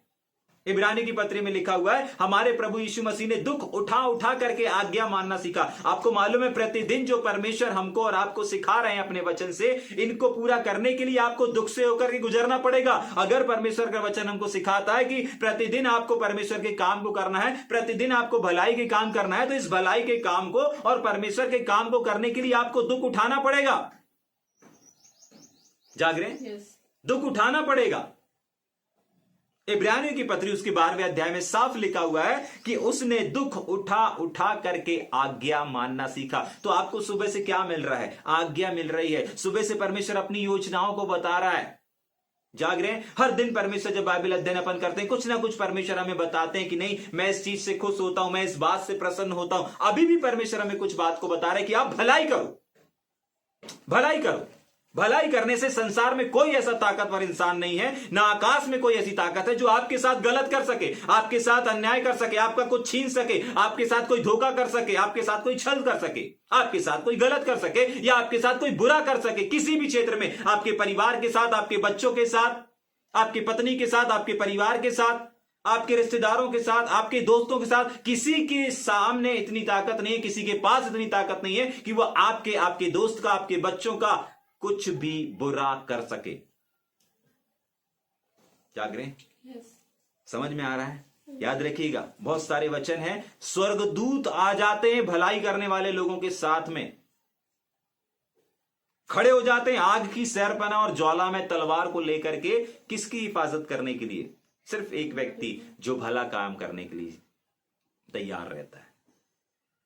इब्रानी की पत्री में लिखा हुआ है, हमारे प्रभु यीशु मसीह ने दुख उठा उठा करके आज्ञा मानना सीखा। आपको मालूम है, प्रतिदिन जो परमेश्वर हमको और आपको सिखा रहे हैं अपने वचन से, इनको पूरा करने के लिए आपको दुख से होकर के गुजरना पड़ेगा। अगर परमेश्वर का वचन हमको सिखाता है कि प्रतिदिन आपको परमेश्वर के काम को करना है, प्रतिदिन आपको भलाई के काम करना है, तो इस भलाई के काम को और परमेश्वर के काम को करने के लिए आपको दुख उठाना पड़ेगा। जाग रहे हैं? दुख उठाना पड़ेगा। इब्रानियों की पत्री उसके 12वें अध्याय में साफ लिखा हुआ है कि उसने दुख उठा उठा करके आज्ञा मानना सीखा। तो आपको सुबह से क्या मिल रहा है? आज्ञा मिल रही है। सुबह से परमेश्वर अपनी योजनाओं को बता रहा है। जाग रहे हैं? हर दिन परमेश्वर जब बाइबल अध्ययन अपन करते हैं, कुछ ना कुछ परमेश्वर हमें बताते हैं कि नहीं, मैं इस चीज से खुश होता हूं, मैं इस बात से प्रसन्न होता हूं। अभी भी परमेश्वर हमें कुछ बात को बता रहे हैं कि आप भलाई करो, भलाई करो। भलाई करने से संसार में कोई ऐसा ताकतवर इंसान नहीं है, ना आकाश में कोई ऐसी ताकत है जो आपके साथ गलत कर सके, आपके साथ अन्याय कर सके, आपका कुछ छीन सके, आपके साथ कोई धोखा कर सके, आपके साथ कोई छल कर सके, आपके साथ कोई गलत कर सके, या आपके साथ कोई बुरा कर सके। किसी भी क्षेत्र में, आपके परिवार के साथ, आपके बच्चों के साथ, आपकी पत्नी के साथ, आपके परिवार के साथ, आपके रिश्तेदारों के साथ, आपके दोस्तों के साथ, किसी के सामने इतनी ताकत नहीं है, किसी के पास इतनी ताकत नहीं है कि वह आपके दोस्त का, आपके बच्चों का कुछ भी बुरा कर सके। जाग रहे? समझ में आ रहा है? याद रखिएगा, बहुत सारे वचन हैं, स्वर्गदूत आ जाते हैं भलाई करने वाले लोगों के साथ में, खड़े हो जाते हैं आग की सैरपना और ज्वाला में तलवार को लेकर के। किसकी हिफाजत करने के लिए? सिर्फ एक व्यक्ति जो भला काम करने के लिए तैयार रहता है।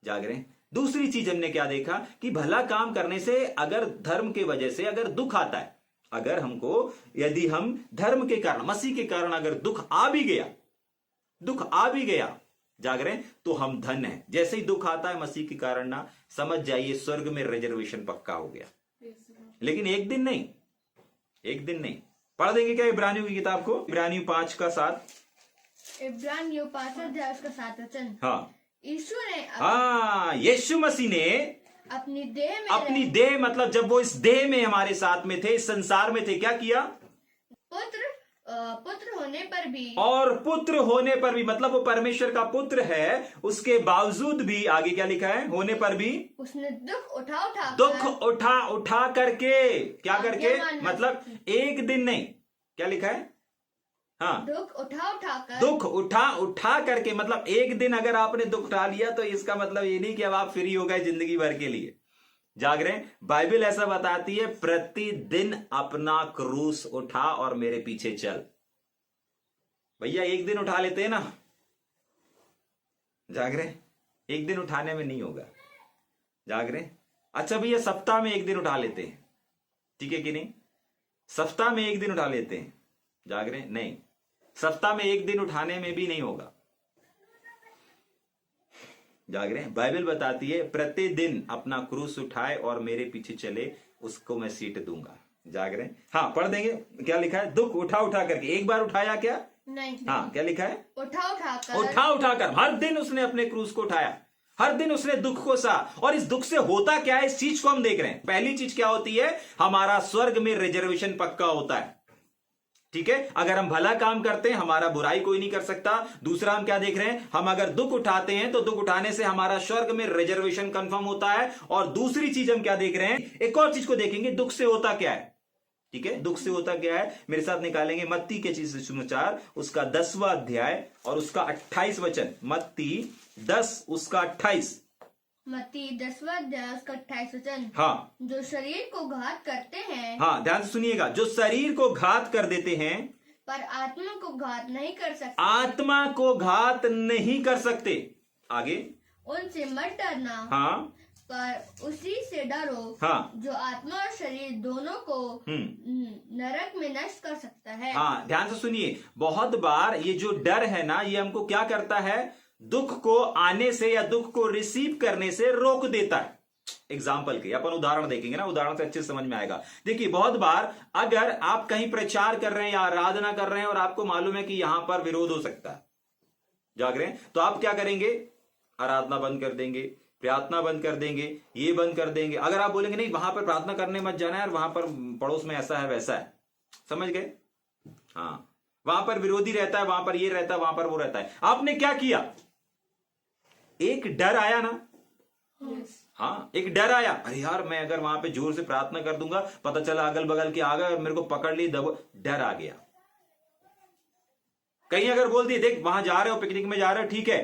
जाग रहे हैं? दूसरी चीज हमने क्या देखा कि भला काम करने से अगर धर्म के वजह से अगर दुख आता है, अगर हमको, यदि हम धर्म के कारण, मसीह के कारण अगर दुख आ भी गया, जाग रहे हैं, तो हम धन्य हैं। जैसे ही दुख आता है मसीह के कारण ना, समझ जाइए स्वर्ग में रिजर्वेशन पक्का हो गया। लेकिन एक दिन नहीं। पढ़ देंगे क्या इब्रानियों की किताब को? इब्रानियों 5:7। इब्रानियों 5:7 वचन। हाँ, यीशु मसीह ने अपनी देह मतलब जब वो इस देह में हमारे साथ में थे, इस संसार में थे, क्या किया? पुत्र होने पर भी मतलब वो परमेश्वर का पुत्र है, उसके बावजूद भी आगे क्या लिखा है? होने पर भी उसने दुख उठा उठा करके, क्या करके? मतलब एक दिन नहीं, क्या लिखा है? हाँ, दुख उठा उठा करके, मतलब एक दिन अगर आपने दुख उठा लिया तो इसका मतलब ये नहीं कि अब आप फ्री हो गए जिंदगी भर के लिए। जाग रहे हैं? बाइबल ऐसा बताती है, प्रतिदिन अपना क्रूस उठा और मेरे पीछे चल। भैया एक दिन उठा लेते हैं ना, जाग रहे हैं? एक दिन उठाने में नहीं होगा। जाग रहे हैं? अच्छा भैया सप्ताह में एक दिन उठा लेते हैं, ठीक है कि नहीं? सप्ताह में एक दिन उठा लेते हैं। जाग रहे हैं? नहीं, सप्ताह में एक दिन उठाने में भी नहीं होगा। जाग रहे हैं? बाइबल बताती है प्रतिदिन अपना क्रूस उठाए और मेरे पीछे चले, उसको मैं सीट दूंगा। जाग रहे हैं? हाँ, पढ़ देंगे क्या लिखा है? दुख उठा उठा करके। एक बार उठाया क्या? नहीं। हाँ, क्या लिखा है? उठा उठाकर हर दिन उसने अपने क्रूस को उठाया, हर दिन उसने दुख को सहा। और इस दुख से होता क्या है, इस चीज को हम देख रहे हैं। पहली चीज क्या होती है? हमारा स्वर्ग में रिजर्वेशन पक्का होता है। ठीक है, अगर हम भला काम करते हैं हमारा बुराई कोई नहीं कर सकता। दूसरा हम क्या देख रहे हैं? हम अगर दुख उठाते हैं तो दुख उठाने से हमारा स्वर्ग में रिजर्वेशन कंफर्म होता है। और दूसरी चीज हम क्या देख रहे हैं? एक और चीज को देखेंगे, दुख से होता क्या है। ठीक है, दुख से होता क्या है, मेरे साथ निकालेंगे मत्ती के सुसमाचार उसका 10वां अध्याय और उसका 28 वचन। मत्ती 10 उसका 28। मत्ती 10वां अध्याय उसका 28 वचन। हाँ, जो शरीर को घात करते हैं, हाँ ध्यान से सुनिएगा, जो शरीर को घात कर देते हैं पर आत्मा को घात नहीं कर सकते। आत्मा को घात नहीं कर सकते। आगे, उनसे मत डरना, हाँ पर उसी से डरो हाँ जो आत्मा और शरीर दोनों को नरक में नष्ट कर सकता है। हाँ, ध्यान से सुनिए। बहुत बार ये जो डर है ना, ये हमको क्या करता है, दुख को आने से या दुख को रिसीव करने से रोक देता है। एग्जाम्पल के अपन उदाहरण देखेंगे ना, उदाहरण से अच्छे समझ में आएगा। देखिए, बहुत बार अगर आप कहीं प्रचार कर रहे हैं या आराधना कर रहे हैं और आपको मालूम है कि यहां पर विरोध हो सकता है, जाग रहे हैं, तो आप क्या करेंगे, आराधना बंद कर देंगे, प्रार्थना बंद कर देंगे, ये बंद कर देंगे। अगर आप बोलेंगे नहीं वहां पर प्रार्थना करने मत जाना है और वहां पर पड़ोस में ऐसा है वैसा है, समझ गए, हाँ, वहां पर विरोधी रहता है, वहां पर ये रहता है, वहां पर वो रहता है। आपने क्या किया, एक डर आया ना, हाँ, एक डर आया, अरे यार मैं अगर वहां पे जोर से प्रार्थना कर दूंगा, पता चला अगल बगल के आ गए और मेरे को पकड़ ली, डर आ गया। कहीं अगर बोल दिए देख वहां जा रहे हो, पिकनिक में जा रहे हो, ठीक है,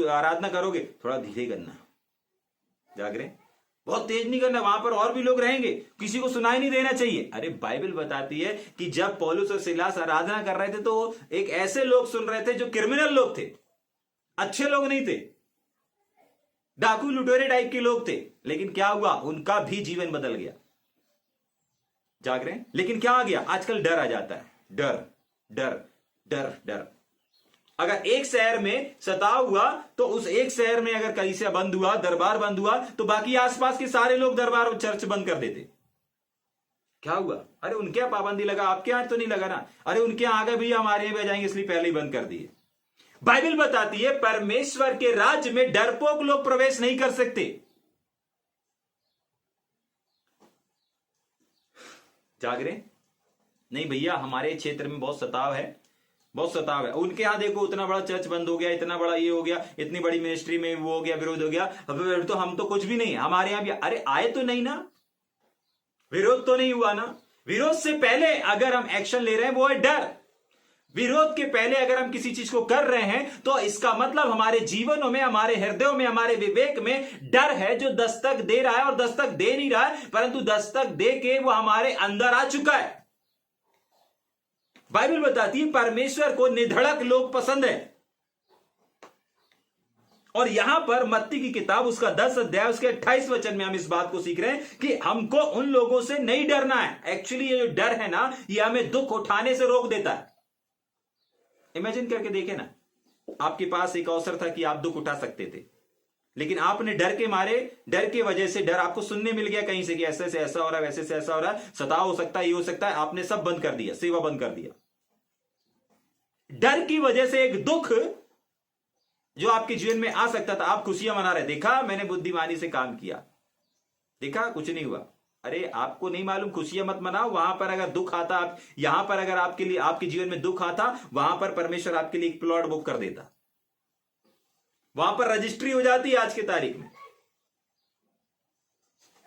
आराधना करोगे, थोड़ा धीरे करना, जाग रहे, बहुत तेज नहीं करना, वहां पर और भी लोग रहेंगे, किसी को सुनाई नहीं देना चाहिए। अरे बाइबल बताती है कि जब पौलुस और सिलास आराधना कर रहे थे तो एक ऐसे लोग सुन रहे थे जो क्रिमिनल लोग थे, अच्छे लोग नहीं थे, डाकू लुटेरे टाइप के लोग थे, लेकिन क्या हुआ, उनका भी जीवन बदल गया, जाग रहे हैं। लेकिन क्या आ गया, आजकल डर आ जाता है, डर डर डर डर। अगर एक शहर में सताव हुआ तो उस एक शहर में अगर कलीसिया बंद हुआ, दरबार बंद हुआ, तो बाकी आसपास के सारे लोग दरबार और चर्च बंद कर देते। क्या हुआ, अरे उनके यहां पाबंदी लगा, आपके यहां तो नहीं लगा ना, अरे उनके यहां आ गए भैया, हमारे यहां भी जाएंगे इसलिए पहले ही बंद कर दिए। बाइबल बताती है परमेश्वर के राज्य में डरपोक लोग प्रवेश नहीं कर सकते। जाग रहे, नहीं भैया हमारे क्षेत्र में बहुत सताव है, बहुत सताव है, उनके यहां देखो उतना बड़ा चर्च बंद हो गया, इतना बड़ा ये हो गया, इतनी बड़ी मिनिस्ट्री में वो हो गया, विरोध हो गया, अब तो हम तो कुछ भी नहीं, हमारे यहां भी, अरे आए तो नहीं ना, विरोध तो नहीं हुआ ना। विरोध से पहले अगर हम एक्शन ले रहे हैं वो है डर। विरोध के पहले अगर हम किसी चीज को कर रहे हैं तो इसका मतलब हमारे जीवनों में, हमारे हृदयों में, हमारे विवेक में डर है जो दस्तक दे रहा है, और दस्तक दे नहीं रहा है परंतु दस्तक दे के वो हमारे अंदर आ चुका है। बाइबल बताती है परमेश्वर को निधड़क लोग पसंद है। और यहां पर मत्ती की किताब उसका 10 अध्याय उसके 28 वचन में हम इस बात को सीख रहे हैं कि हमको उन लोगों से नहीं डरना है। एक्चुअली ये जो डर है ना, ये हमें दुख उठाने से रोक देता है। इमेजिन करके देखे ना, आपके पास एक अवसर था कि आप दुख उठा सकते थे, लेकिन आपने डर के मारे, डर की वजह से, डर आपको सुनने मिल गया कहीं से कि ऐसे से ऐसा हो रहा है, वैसे से ऐसा हो रहा है, सताव हो सकता है, ये हो सकता है, आपने सब बंद कर दिया, सेवा बंद कर दिया। डर की वजह से एक दुख जो आपके जीवन में आ सकता था, आप खुशियां मना रहे, देखा मैंने बुद्धिमानी से काम किया, देखा कुछ नहीं हुआ। अरे आपको नहीं मालूम, खुशियां मत मनाओ। वहां पर अगर दुख आता, यहां पर अगर आपके लिए, आपके जीवन में दुख आता, वहां पर परमेश्वर आपके लिए एक प्लॉट बुक कर देता, वहां पर रजिस्ट्री हो जाती है आज की तारीख में।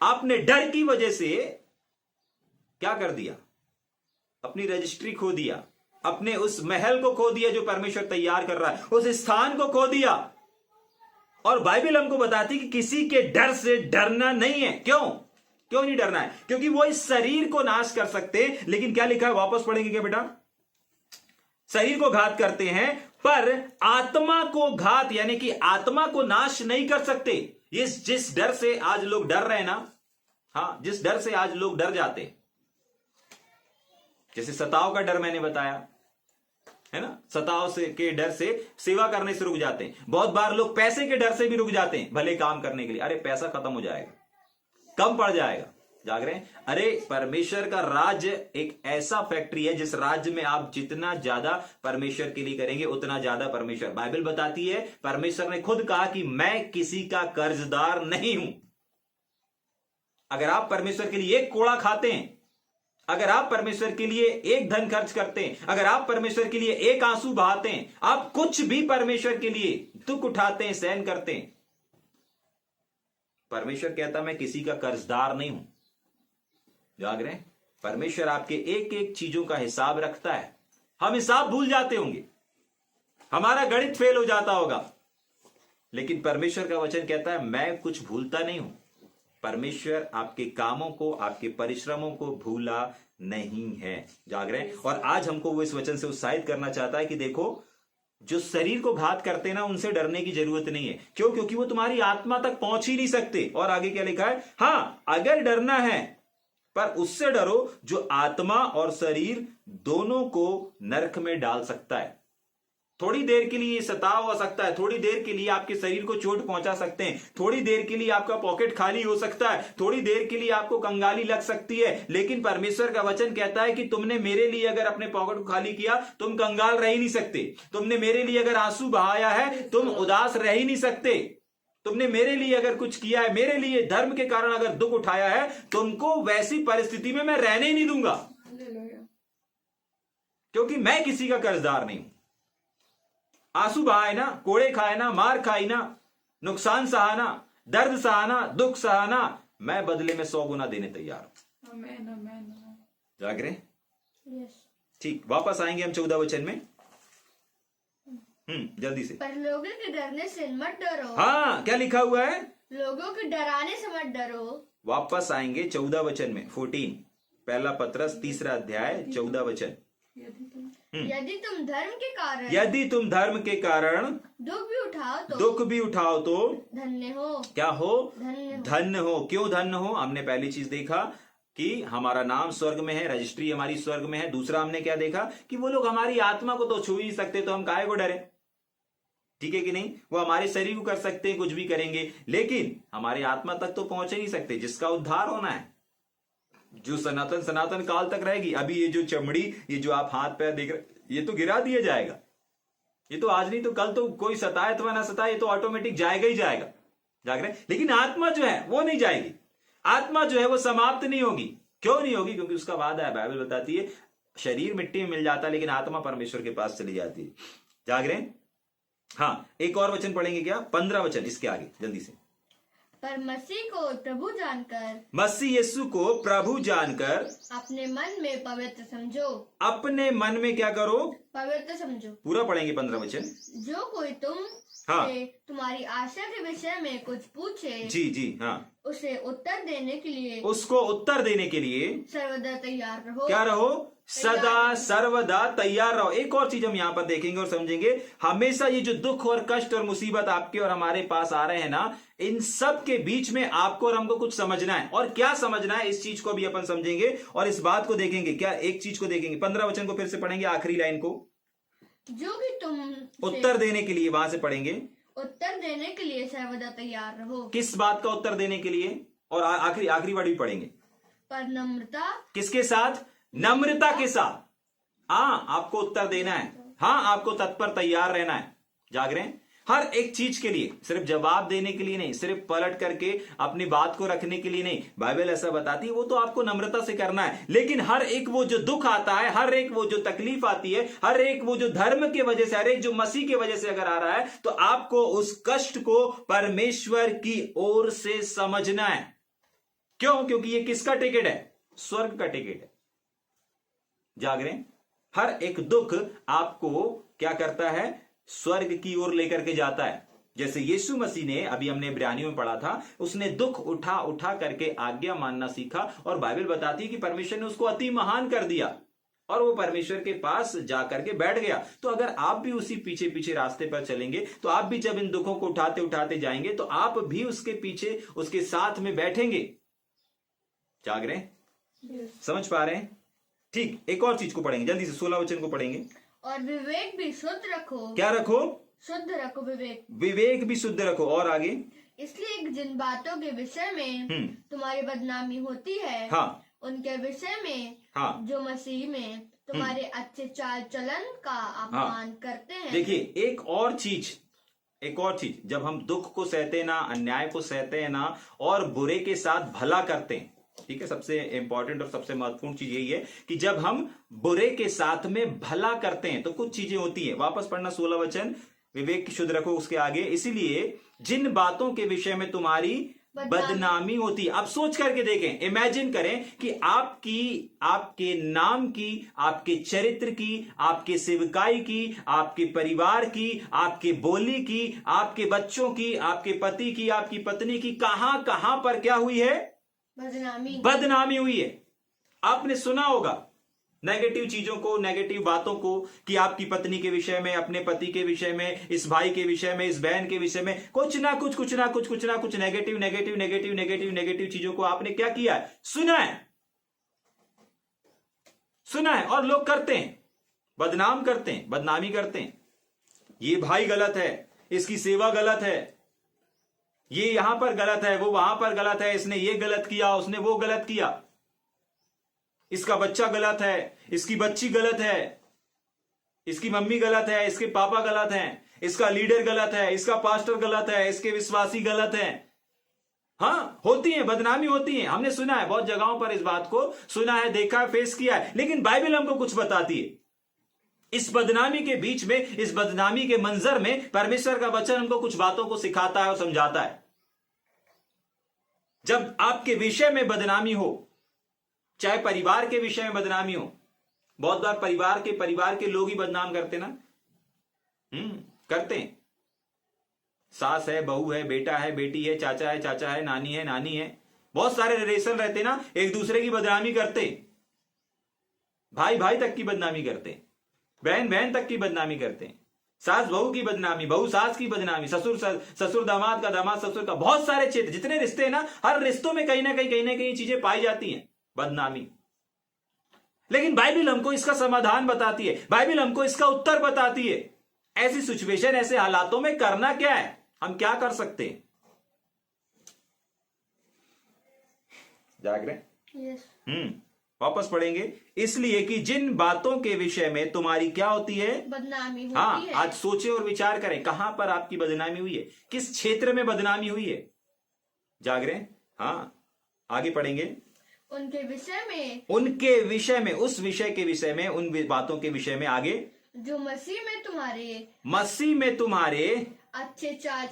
आपने डर की वजह से क्या कर दिया, अपनी रजिस्ट्री खो दिया, अपने उस महल को खो दिया जो परमेश्वर तैयार कर रहा है, उस स्थान को खो दिया। और बाइबल हमको बताती कि किसी के डर से डरना नहीं है। क्यों नहीं डरना है? क्योंकि वो इस शरीर को नाश कर सकते, लेकिन क्या लिखा है, वापस पढ़ेंगे क्या बेटा, शरीर को घात करते हैं पर आत्मा को घात, यानी कि आत्मा को नाश नहीं कर सकते। ये जिस डर से आज लोग डर रहे हैं ना, हाँ, जिस डर से आज लोग डर जाते हैं, जैसे सताव का डर मैंने बताया है ना, सताव से के डर से सेवा करने से रुक जाते हैं। बहुत बार लोग पैसे के डर से भी रुक जाते हैं भले काम करने के लिए, अरे पैसा खत्म हो जाएगा, कम पड़ जाएगा, जाग रहे हैं। अरे परमेश्वर का राज्य एक ऐसा फैक्ट्री है जिस राज्य में आप जितना ज्यादा परमेश्वर के लिए करेंगे उतना ज्यादा परमेश्वर, बाइबल बताती है, परमेश्वर ने खुद कहा कि मैं किसी का कर्जदार नहीं हूं। अगर आप परमेश्वर के लिए एक कोड़ा खाते हैं, अगर आप परमेश्वर के लिए एक धन खर्च करते हैं, अगर आप परमेश्वर के लिए एक आंसू बहाते हैं, आप कुछ भी परमेश्वर के लिए दुख उठाते हैं, सहन करते हैं, परमेश्वर कहता मैं किसी का कर्जदार नहीं हूं। जाग रहे हैं, परमेश्वर आपके एक एक चीजों का हिसाब रखता है। हम हिसाब भूल जाते होंगे, हमारा गणित फेल हो जाता होगा, लेकिन परमेश्वर का वचन कहता है मैं कुछ भूलता नहीं हूं। परमेश्वर आपके कामों को, आपके परिश्रमों को भूला नहीं है। जाग रहे हैं, और आज हमको वो इस वचन से उत्साहित करना चाहता है कि देखो जो शरीर को घात करते ना, उनसे डरने की जरूरत नहीं है। क्यों? क्योंकि वो तुम्हारी आत्मा तक पहुंच ही नहीं सकते। और आगे क्या लिखा है? हाँ, अगर डरना है, पर उससे डरो जो आत्मा और शरीर दोनों को नरक में डाल सकता है। थोड़ी देर के लिए सताव हो सकता है, थोड़ी देर के लिए आपके शरीर को चोट पहुंचा सकते हैं, थोड़ी देर के लिए आपका पॉकेट खाली हो सकता है, थोड़ी देर के लिए आपको कंगाली लग सकती है, लेकिन परमेश्वर का वचन कहता है कि तुमने मेरे लिए अगर अपने पॉकेट को खाली किया, तुम कंगाल रह ही नहीं सकते। तुमने मेरे लिए अगर आंसू बहाया है, तुम उदास रह ही नहीं सकते। तुमने मेरे लिए अगर कुछ किया है, मेरे लिए धर्म के कारण अगर दुख उठाया है, तुमको वैसी परिस्थिति में मैं रहने ही नहीं दूंगा, क्योंकि मैं किसी का कर्जदार नहीं हूं। आंसू बहाए ना, कोड़े खाए ना, मार खाई ना, नुकसान सहाना, दर्द सहाना, दुख सहाना, मैं बदले में 100 गुना देने तैयार हूं। आमीन, आमीन। जाग रहे? यस। ठीक, वापस आएंगे हम 14 वचन में। जल्दी से। पर लोगों के डरने से मत डरो। हाँ, क्या लिखा हुआ है? लोगों के डराने से मत डरो। वापस आएंगे 14 वचन में। 14, पहला पत्रस 3 अध्याय 14 वचन। यदि तुम धर्म के कारण दुख भी उठाओ तो धन्य हो। क्या हो? धन्य हो। क्यों धन्य हो? हमने पहली चीज देखा कि हमारा नाम स्वर्ग में है, रजिस्ट्री हमारी स्वर्ग में है। दूसरा हमने क्या देखा कि वो लोग हमारी आत्मा को तो छू ही नहीं सकते, तो हम काहे को डरे? ठीक है कि नहीं? वो हमारे शरीर को कर सकते हैं, कुछ भी करेंगे, लेकिन हमारी आत्मा तक तो पहुंच ही नहीं सकते, जिसका उद्धार होना है, जो सनातन काल तक रहेगी। अभी ये जो चमड़ी, ये जो आप हाथ पैर देख रहे, ये तो गिरा दिया जाएगा। ये तो आज नहीं तो कल तो कोई सताए अथवा ना सताए, ये तो ऑटोमेटिक जाएगा ही जाएगा। जाग रहे? लेकिन आत्मा जो है वो नहीं जाएगी। आत्मा जो है वो समाप्त नहीं होगी। क्यों नहीं होगी? क्योंकि उसका वादा है, बाइबल बताती है, शरीर मिट्टी में मिल जाता है, लेकिन आत्मा परमेश्वर के पास चली जाती है। जाग रहे? हाँ, एक और वचन पढ़ेंगे क्या? 15 वचन इसके आगे, जल्दी से। पर मसीह को प्रभु जानकर, मसीह यीशु को प्रभु जानकर अपने मन में पवित्र समझो। अपने मन में क्या करो? पवित्र समझो। पूरा पढ़ेंगे 15 वचन। जो कोई से तुम्हारी आशा के विषय में कुछ पूछे, जी, हाँ, उसे उत्तर देने के लिए, उसको उत्तर देने के लिए सर्वदा तैयार रहो। क्या रहो? सदा सर्वदा तैयार रहो। एक और चीज हम यहाँ पर देखेंगे और समझेंगे, हमेशा ये जो दुख और कष्ट और मुसीबत आपके और हमारे पास आ रहे हैं ना, इन सब के बीच में आपको और हमको कुछ समझना है। और क्या समझना है, इस चीज को भी अपन समझेंगे और इस बात को देखेंगे। क्या? एक चीज को देखेंगे। 15 वचन को फिर से पढ़ेंगे, आखिरी लाइन को। जो भी तुम उत्तर देने के लिए, वहां से पढ़ेंगे, उत्तर देने के लिए सर्वदा तैयार रहो। किस बात का उत्तर देने के लिए? और आखिरी वर्ड भी पढ़ेंगे। पर नम्रता। किसके साथ? नम्रता के साथ। हाँ, आपको उत्तर देना है। हाँ, आपको तत्पर तैयार रहना है। जाग रहे हैं? हर एक चीज के लिए, सिर्फ जवाब देने के लिए नहीं, सिर्फ पलट करके अपनी बात को रखने के लिए नहीं। बाइबल ऐसा बताती है, वो तो आपको नम्रता से करना है। लेकिन हर एक वो जो दुख आता है, हर एक वो जो तकलीफ आती है, हर एक वो जो धर्म के वजह से, हर एक जो मसीह के वजह से अगर आ रहा है, तो आपको उस कष्ट को परमेश्वर की ओर से समझना है। क्यों? क्योंकि ये किसका टिकट है? स्वर्ग का टिकट है। जाग रहे हैं? हर एक दुख आपको क्या करता है? स्वर्ग की ओर लेकर के जाता है। जैसे यीशु मसीह ने, अभी हमने इब्रानियों में पढ़ा था, उसने दुख उठा उठा करके आज्ञा मानना सीखा, और बाइबल बताती है कि परमेश्वर ने उसको अति महान कर दिया और वो परमेश्वर के पास जाकर के बैठ गया। तो अगर आप भी उसी पीछे पीछे रास्ते पर चलेंगे, तो आप भी जब इन दुखों को उठाते उठाते जाएंगे, तो आप भी उसके पीछे, उसके साथ में बैठेंगे। जाग रहे हैं? समझ पा रहे हैं? ठीक, एक और चीज को पढ़ेंगे, जल्दी से 16 वचन को पढ़ेंगे। और विवेक भी शुद्ध रखो। क्या रखो? शुद्ध रखो। विवेक भी शुद्ध रखो। और आगे? इसलिए जिन बातों के विषय में तुम्हारी बदनामी होती है, हाँ, उनके विषय में, हाँ, जो मसीह में तुम्हारे अच्छे चाल चलन का अपमान करते हैं। देखिए, एक और चीज, जब हम दुख को सहते ना, अन्याय को सहते हैं ना, और बुरे के साथ भला करते हैं, ठीक है, सबसे इंपॉर्टेंट और सबसे महत्वपूर्ण चीज यही है कि जब हम बुरे के साथ में भला करते हैं, तो कुछ चीजें होती हैं। वापस पढ़ना 16 वचन, विवेक की शुद्ध रखो, उसके आगे, इसीलिए जिन बातों के विषय में तुम्हारी बदनामी होती है। अब सोच करके देखें, इमेजिन करें कि आपके नाम की, आपके चरित्र की, आपके सेवकाई की, आपके परिवार की, आपके बोली की, आपके बच्चों की, आपके पति की, आपकी पत्नी की, कहां कहां पर क्या हुई है? बदनामी हुई है। आपने सुना होगा नेगेटिव चीजों को, नेगेटिव बातों को, कि आपकी पत्नी के विषय में, अपने पति के विषय में, इस भाई के विषय में, इस बहन के विषय में कुछ ना कुछ नेगेटिव चीजों को आपने क्या किया है? सुना है और लोग करते हैं, बदनाम करते हैं, बदनामी करते हैं। ये भाई गलत है, इसकी सेवा गलत है, ये यहां पर गलत है, वो वहां पर गलत है, इसने ये गलत किया, उसने वो गलत किया, इसका बच्चा गलत है, इसकी बच्ची गलत है, इसकी मम्मी गलत है, इसके पापा गलत हैं, इसका लीडर गलत है, इसका पास्टर गलत है, इसके विश्वासी गलत हैं। हाँ, होती है, बदनामी होती है, हमने सुना है बहुत जगहों पर, इस बात को सुना है, देखा है, फेस किया है। लेकिन बाइबल हमको कुछ बताती है। इस बदनामी के बीच में, इस बदनामी के मंजर में परमेश्वर का वचन हमको कुछ बातों को सिखाता है और समझाता है। जब आपके विषय में बदनामी हो, चाहे परिवार के विषय में बदनामी हो, बहुत बार परिवार के लोग ही बदनाम करते ना, करते हैं। सास है, बहू है, बेटा है, बेटी है, चाचा है, नानी है, बहुत सारे रिलेशन रहते ना, एक दूसरे की बदनामी करते, भाई तक की बदनामी करते, बहन तक की बदनामी करते हैं, सास बहू की बदनामी, बहू सास की बदनामी, ससुर दामाद का, दामाद ससुर का, बहुत सारे क्षेत्र, जितने रिश्ते हैं ना, हर रिश्तों में कहीं ना कहीं चीजें पाई जाती हैं, बदनामी। लेकिन बाइबल हमको इसका समाधान बताती है, बाइबल हमको इसका उत्तर बताती है। ऐसी सिचुएशन, ऐसे हालातों में करना क्या है, हम क्या कर सकते हैं? जाग रहे? वापस पढ़ेंगे। इसलिए कि जिन बातों के विषय में तुम्हारी क्या होती है? बदनामी होती हाँ, है। आज सोचे और विचार करें, कहां पर आपकी बदनामी हुई है, किस क्षेत्र में बदनामी हुई है? जाग रहे? हाँ, आगे पढ़ेंगे। उनके विषय में, उस विषय के विषय में, उन बातों के विषय में, आगे, जो मसीह में तुम्हारे अच्छे चाल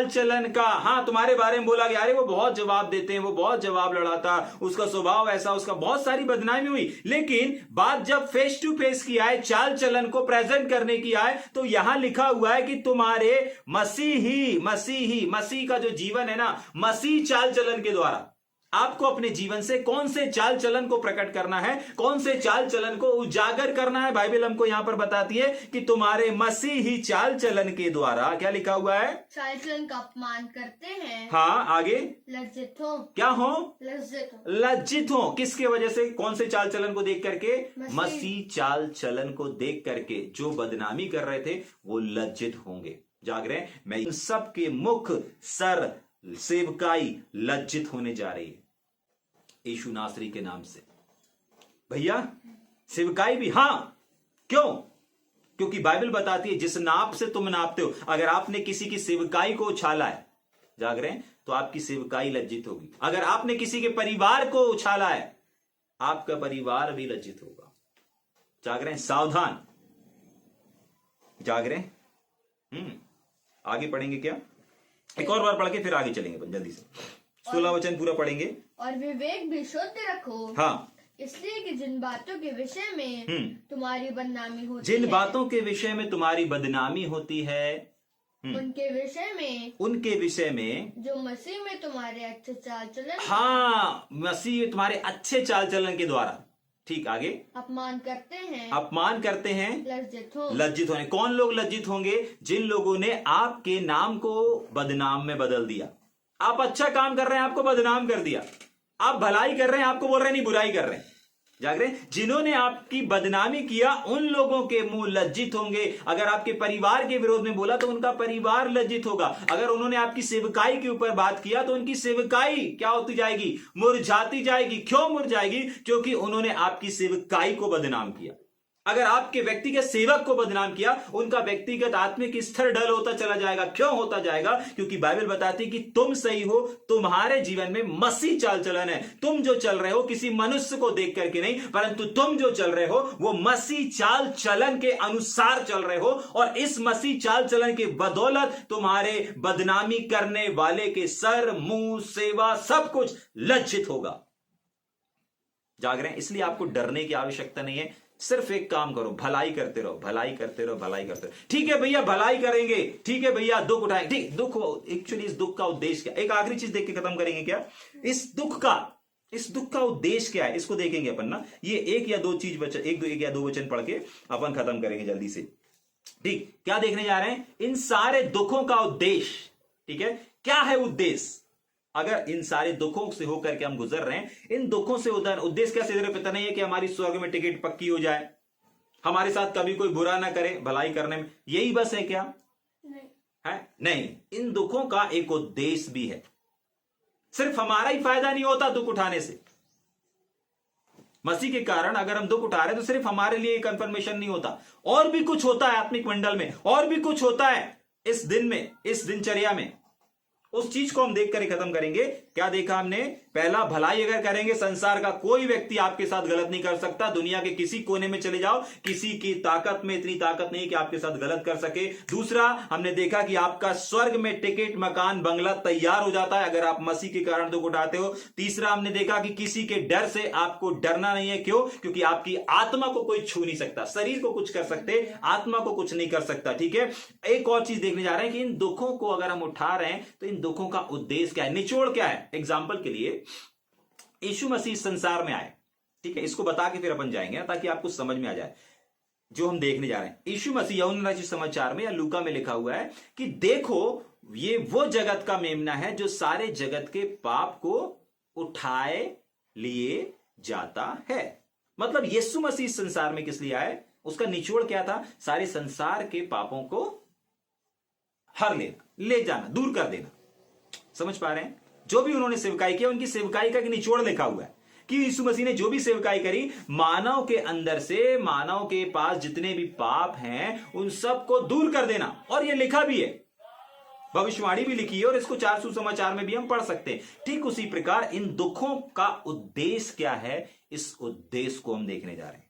चलन का। हाँ, तुम्हारे बारे में बोला गया, अरे वो बहुत जवाब देते हैं, वो बहुत जवाब लड़ाता, उसका स्वभाव ऐसा, उसका बहुत सारी बदनामी हुई। लेकिन बात जब फेस टू फेस की आए, चाल चलन को प्रेजेंट करने की आए, तो यहां लिखा हुआ है कि तुम्हारे मसीह का जो जीवन है ना, मसीह चाल चलन के द्वारा आपको अपने जीवन से कौन से चाल चलन को प्रकट करना है, कौन से चाल चलन को उजागर करना है। बाइबल हमको यहां पर बताती है कि तुम्हारे मसीही चाल चलन के द्वारा, क्या लिखा हुआ है? चाल चलन का अपमान करते हैं। हाँ, आगे, लज्जित हो। क्या हो? लज्जित हो। किसके वजह से? कौन से चाल चलन को देख करके? मसीह चाल चलन को देख करके जो बदनामी कर रहे थे वो लज्जित होंगे। जाग रहे हैं? मैं इन सब के मुख, सर, सेवकाई लज्जित होने जा रही है यीशु नासरी के नाम से। भैया, सेवकाई भी, हां, क्यों? क्योंकि बाइबल बताती है जिस नाप से तुम नापते हो, अगर आपने किसी की सेवकाई को उछाला है, जाग रहे हैं, तो आपकी सेवकाई लज्जित होगी। अगर आपने किसी के परिवार को उछाला है, आपका परिवार भी लज्जित होगा। जाग रहे हैं? सावधान। जाग रहे हैं? आगे पढ़ेंगे क्या? एक और बार पढ़ के फिर आगे चलेंगे जल्दी से। 16 वचन पूरा पढ़ेंगे। और विवेक भी शुद्ध रखो। हाँ, इसलिए कि जिन बातों के विषय में तुम्हारी बदनामी होती जिन है, बातों के विषय में तुम्हारी बदनामी होती है, उनके विषय में जो मसीह में तुम्हारे अच्छे चाल चलन, हाँ, मसीह तुम्हारे अच्छे चाल चलन के द्वारा, ठीक, आगे, अपमान करते हैं, लज्जित होने। कौन लोग लज्जित होंगे? जिन लोगों ने आपके नाम को बदनाम में बदल दिया। आप अच्छा काम कर रहे हैं, आपको बदनाम कर दिया। आप भलाई कर रहे हैं, आपको बोल रहे हैं नहीं, बुराई कर रहे हैं। जाग रहे? जिन्होंने आपकी बदनामी किया, उन लोगों के मुंह लज्जित होंगे। अगर आपके परिवार के विरोध में बोला तो उनका परिवार लज्जित होगा। अगर उन्होंने आपकी सेवकाई के ऊपर बात किया तो उनकी सेवकाई क्या होती जाएगी? मुरझाती जाएगी। क्यों मुरझाएगी? क्योंकि उन्होंने आपकी सेवकाई को बदनाम किया। अगर आपके व्यक्तिगत सेवक को बदनाम किया, उनका व्यक्तिगत आत्मिक स्तर डल होता चला जाएगा। क्यों होता जाएगा? क्योंकि बाइबल बताती है कि तुम सही हो, तुम्हारे जीवन में मसीह चाल चलन है। तुम जो चल रहे हो किसी मनुष्य को देख करके नहीं, परंतु तुम जो चल रहे हो वो मसीह चाल चलन के अनुसार चल रहे हो। और इस मसीह चाल चलन की बदौलत तुम्हारे बदनामी करने वाले के सर, मुंह, सेवा सब कुछ लज्जित होगा। जाग रहे हैं? इसलिए आपको डरने की आवश्यकता नहीं है। सिर्फ एक काम करो, भलाई करते रहो, भलाई करते रहो, भलाई करते रहो। ठीक है भैया, भलाई करेंगे, ठीक है भैया, दुख उठाएंगे, ठीक। दुख, एक्चुअली इस दुख का उद्देश्य क्या? एक आखिरी चीज देख के खत्म करेंगे क्या? इस इस दुख का उद्देश्य क्या है, इसको देखेंगे अपन ना। ये एक या दो वचन पढ़ के अपन खत्म करेंगे जल्दी से। ठीक, क्या देखने जा रहे हैं? इन सारे दुखों का उद्देश्य। ठीक है, क्या है उद्देश्य? अगर इन सारे दुखों से होकर के हम गुजर रहे हैं, इन दुखों से उद्देश्य क्या? सिर्फ पता नहीं है कि हमारी स्वर्ग में टिकट पक्की हो जाए, हमारे साथ कभी कोई बुरा ना करे, भलाई करने में, यही बस है क्या? है नहीं, इन दुखों का एक उद्देश्य भी है। सिर्फ हमारा ही फायदा नहीं होता दुख उठाने से। मसीह के कारण अगर हम दुख उठा रहे हैं तो सिर्फ हमारे लिए कंफर्मेशन नहीं होता, और भी कुछ होता है आत्मिक मंडल में, और भी कुछ होता है इस दिन में, इस दिनचर्या में। उस चीज को हम देखकर ही खत्म करेंगे। क्या देखा हमने? पहला, भलाई अगर करेंगे, संसार का कोई व्यक्ति आपके साथ गलत नहीं कर सकता। दुनिया के किसी कोने में चले जाओ, किसी की ताकत में इतनी ताकत नहीं कि आपके साथ गलत कर सके। दूसरा, हमने देखा कि आपका स्वर्ग में टिकट, मकान, बंगला तैयार हो जाता है अगर आप मसीह के कारण दुख उठाते हो। तीसरा, हमने देखा कि किसी के डर से आपको डरना नहीं है। क्यों? क्योंकि आपकी आत्मा को कोई छू नहीं सकता। शरीर को कुछ कर सकते, आत्मा को कुछ नहीं कर सकता। ठीक है, एक और चीज देखने जा रहे हैं कि इन दुखों को अगर हम उठा रहे हैं तो इन दुखों का उद्देश्य क्या है, निचोड़ क्या है। एग्जाम्पल के लिए, यीशु मसीह संसार में आए। ठीक है, इसको बता के फिर अपन जाएंगे ताकि आपको समझ में आ जाए जो हम देखने जा रहे हैं। यीशु मसीह, यूहन्ना रचित समाचार में या लूका में लिखा हुआ है कि देखो ये वो जगत का मेमना है जो सारे जगत के पाप को उठाए लिए जाता है। मतलब यीशु मसीह संसार में किस लिए आए? उसका निचोड़ क्या था? सारे संसार के पापों को हर लेना, ले जाना, दूर कर देना। समझ पा रहे हैं? जो भी उन्होंने सेवकाई किया, उनकी सेवकाई का निचोड़ लिखा हुआ है कि यीशु मसीह ने जो भी सेवकाई करी, मानव के अंदर से, मानव के पास जितने भी पाप हैं उन सब को दूर कर देना। और ये लिखा भी है, भविष्यवाणी भी लिखी है, और इसको 4 सुसमाचार में भी हम पढ़ सकते हैं। ठीक उसी प्रकार इन दुखों का उद्देश्य क्या है, इस उद्देश्य को हम देखने जा रहे हैं।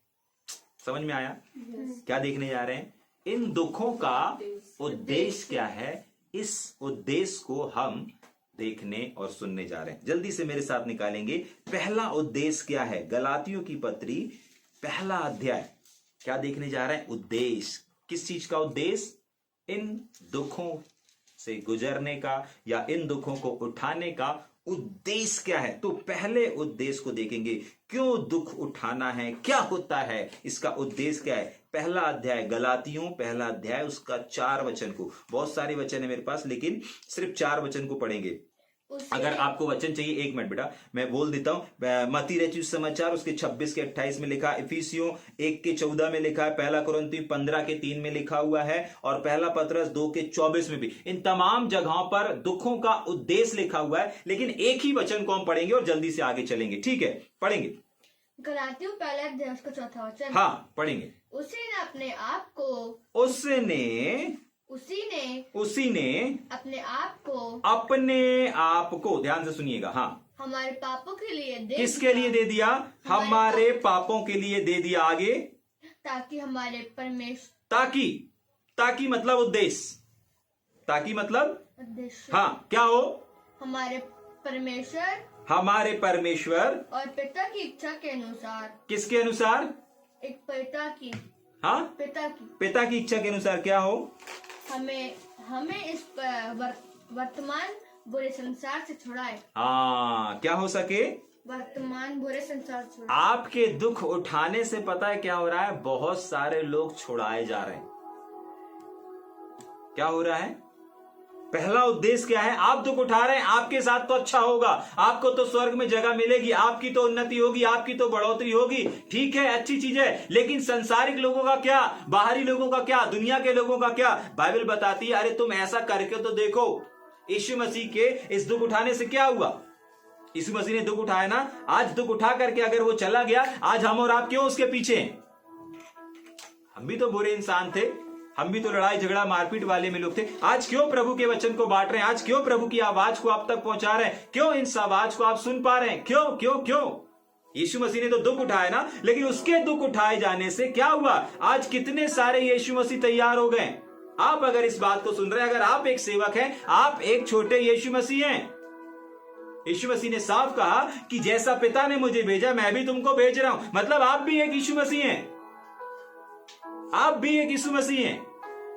समझ में आया? क्या देखने जा रहे हैं? इन दुखों का उद्देश्य क्या है, इस उद्देश्य को हम देखने और सुनने जा रहे हैं। जल्दी से मेरे साथ निकालेंगे। पहला उद्देश्य क्या है? गलातियों की पत्री पहला अध्याय। क्या देखने जा रहे हैं? उद्देश्य। किस चीज का उद्देश्य? इन दुखों से गुजरने का या इन दुखों को उठाने का उद्देश्य क्या है। तो पहले उद्देश्य को देखेंगे, क्यों दुख उठाना है, क्या होता है, इसका उद्देश्य क्या है। पहला अध्याय गलातियों, पहला अध्याय, उसका 4 वचन को, बहुत सारे वचन है मेरे पास लेकिन सिर्फ 4 वचन को पढ़ेंगे। अगर आपको वचन चाहिए, 1 मिनट बेटा मैं बोल देता हूं। मत्ती रचित समाचार उसके 26 के 28 में लिखा, इफिसियों 1 के 14 में लिखा है, पहला कुरिन्थी 15 के 3 में लिखा हुआ है, और पहला पतरस 2 के 24 में भी। इन तमाम जगहों पर दुखों का उद्देश्य लिखा हुआ है, लेकिन एक ही वचन को हम पढ़ेंगे और जल्दी से आगे चलेंगे। ठीक है, पढ़ेंगे। गलातियों पहला अध्याय उसका 4था वचन। हाँ, पढ़ेंगे। उसी ने अपने आप को अपने आप को ध्यान से सुनिएगा। हाँ, हमारे पापों के लिए दे किसके लिए दे दिया? हमारे पापों के लिए दे दिया। आगे, ताकि हमारे परमेश्वर, ताकि मतलब उद्देश्य, ताकि मतलब उद्देश्य, हाँ, क्या हो? हमारे परमेश्वर और पिता की इच्छा के अनुसार। किसके अनुसार? एक पिता की, हाँ, पिता की इच्छा के अनुसार क्या हो? हमें इस वर्तमान बुरे संसार से छुड़ाए। हाँ, क्या हो सके? वर्तमान बुरे संसार से छुड़ाए। आपके दुख उठाने से पता है क्या हो रहा है? बहुत सारे लोग छुड़ाए जा रहे हैं। क्या हो रहा है? पहला उद्देश्य क्या है? आप दुख उठा रहे हैं, आपके साथ तो अच्छा होगा, आपको तो स्वर्ग में जगह मिलेगी, आपकी तो उन्नति होगी, आपकी तो बढ़ोतरी होगी। ठीक है, अच्छी चीज है, लेकिन संसारिक लोगों का क्या? बाहरी लोगों का क्या? दुनिया के लोगों का क्या? बाइबल बताती है, अरे तुम ऐसा करके तो देखो। यीशु मसीह के इस दुख उठाने से क्या हुआ? यीशु मसीह ने दुख उठाया ना, आज दुख उठा करके अगर वो चला गया, आज हम और आप क्यों उसके पीछे हैं? हम भी तो बुरे इंसान थे, हम भी तो लड़ाई झगड़ा मारपीट वाले में लोग थे। आज क्यों प्रभु के वचन को बांट रहे हैं? आज क्यों प्रभु की आवाज को आप तक पहुंचा रहे हैं? क्यों इस आवाज को आप सुन पा रहे हैं? क्यों क्यों क्यों? यीशु मसीह ने तो दुख उठाया ना, लेकिन उसके दुख उठाए जाने से क्या हुआ? आज कितने सारे यीशु मसीह तैयार हो गए। आप अगर इस बात को सुन रहे हैं, अगर आप एक सेवक हैं, आप एक छोटे यीशु मसीह हैं। यीशु मसीह ने साफ कहा कि जैसा पिता ने मुझे भेजा, मैं भी तुमको भेज रहा हूं। मतलब आप भी एक यीशु मसीह हैं, आप भी एक यीशु मसीह हैं।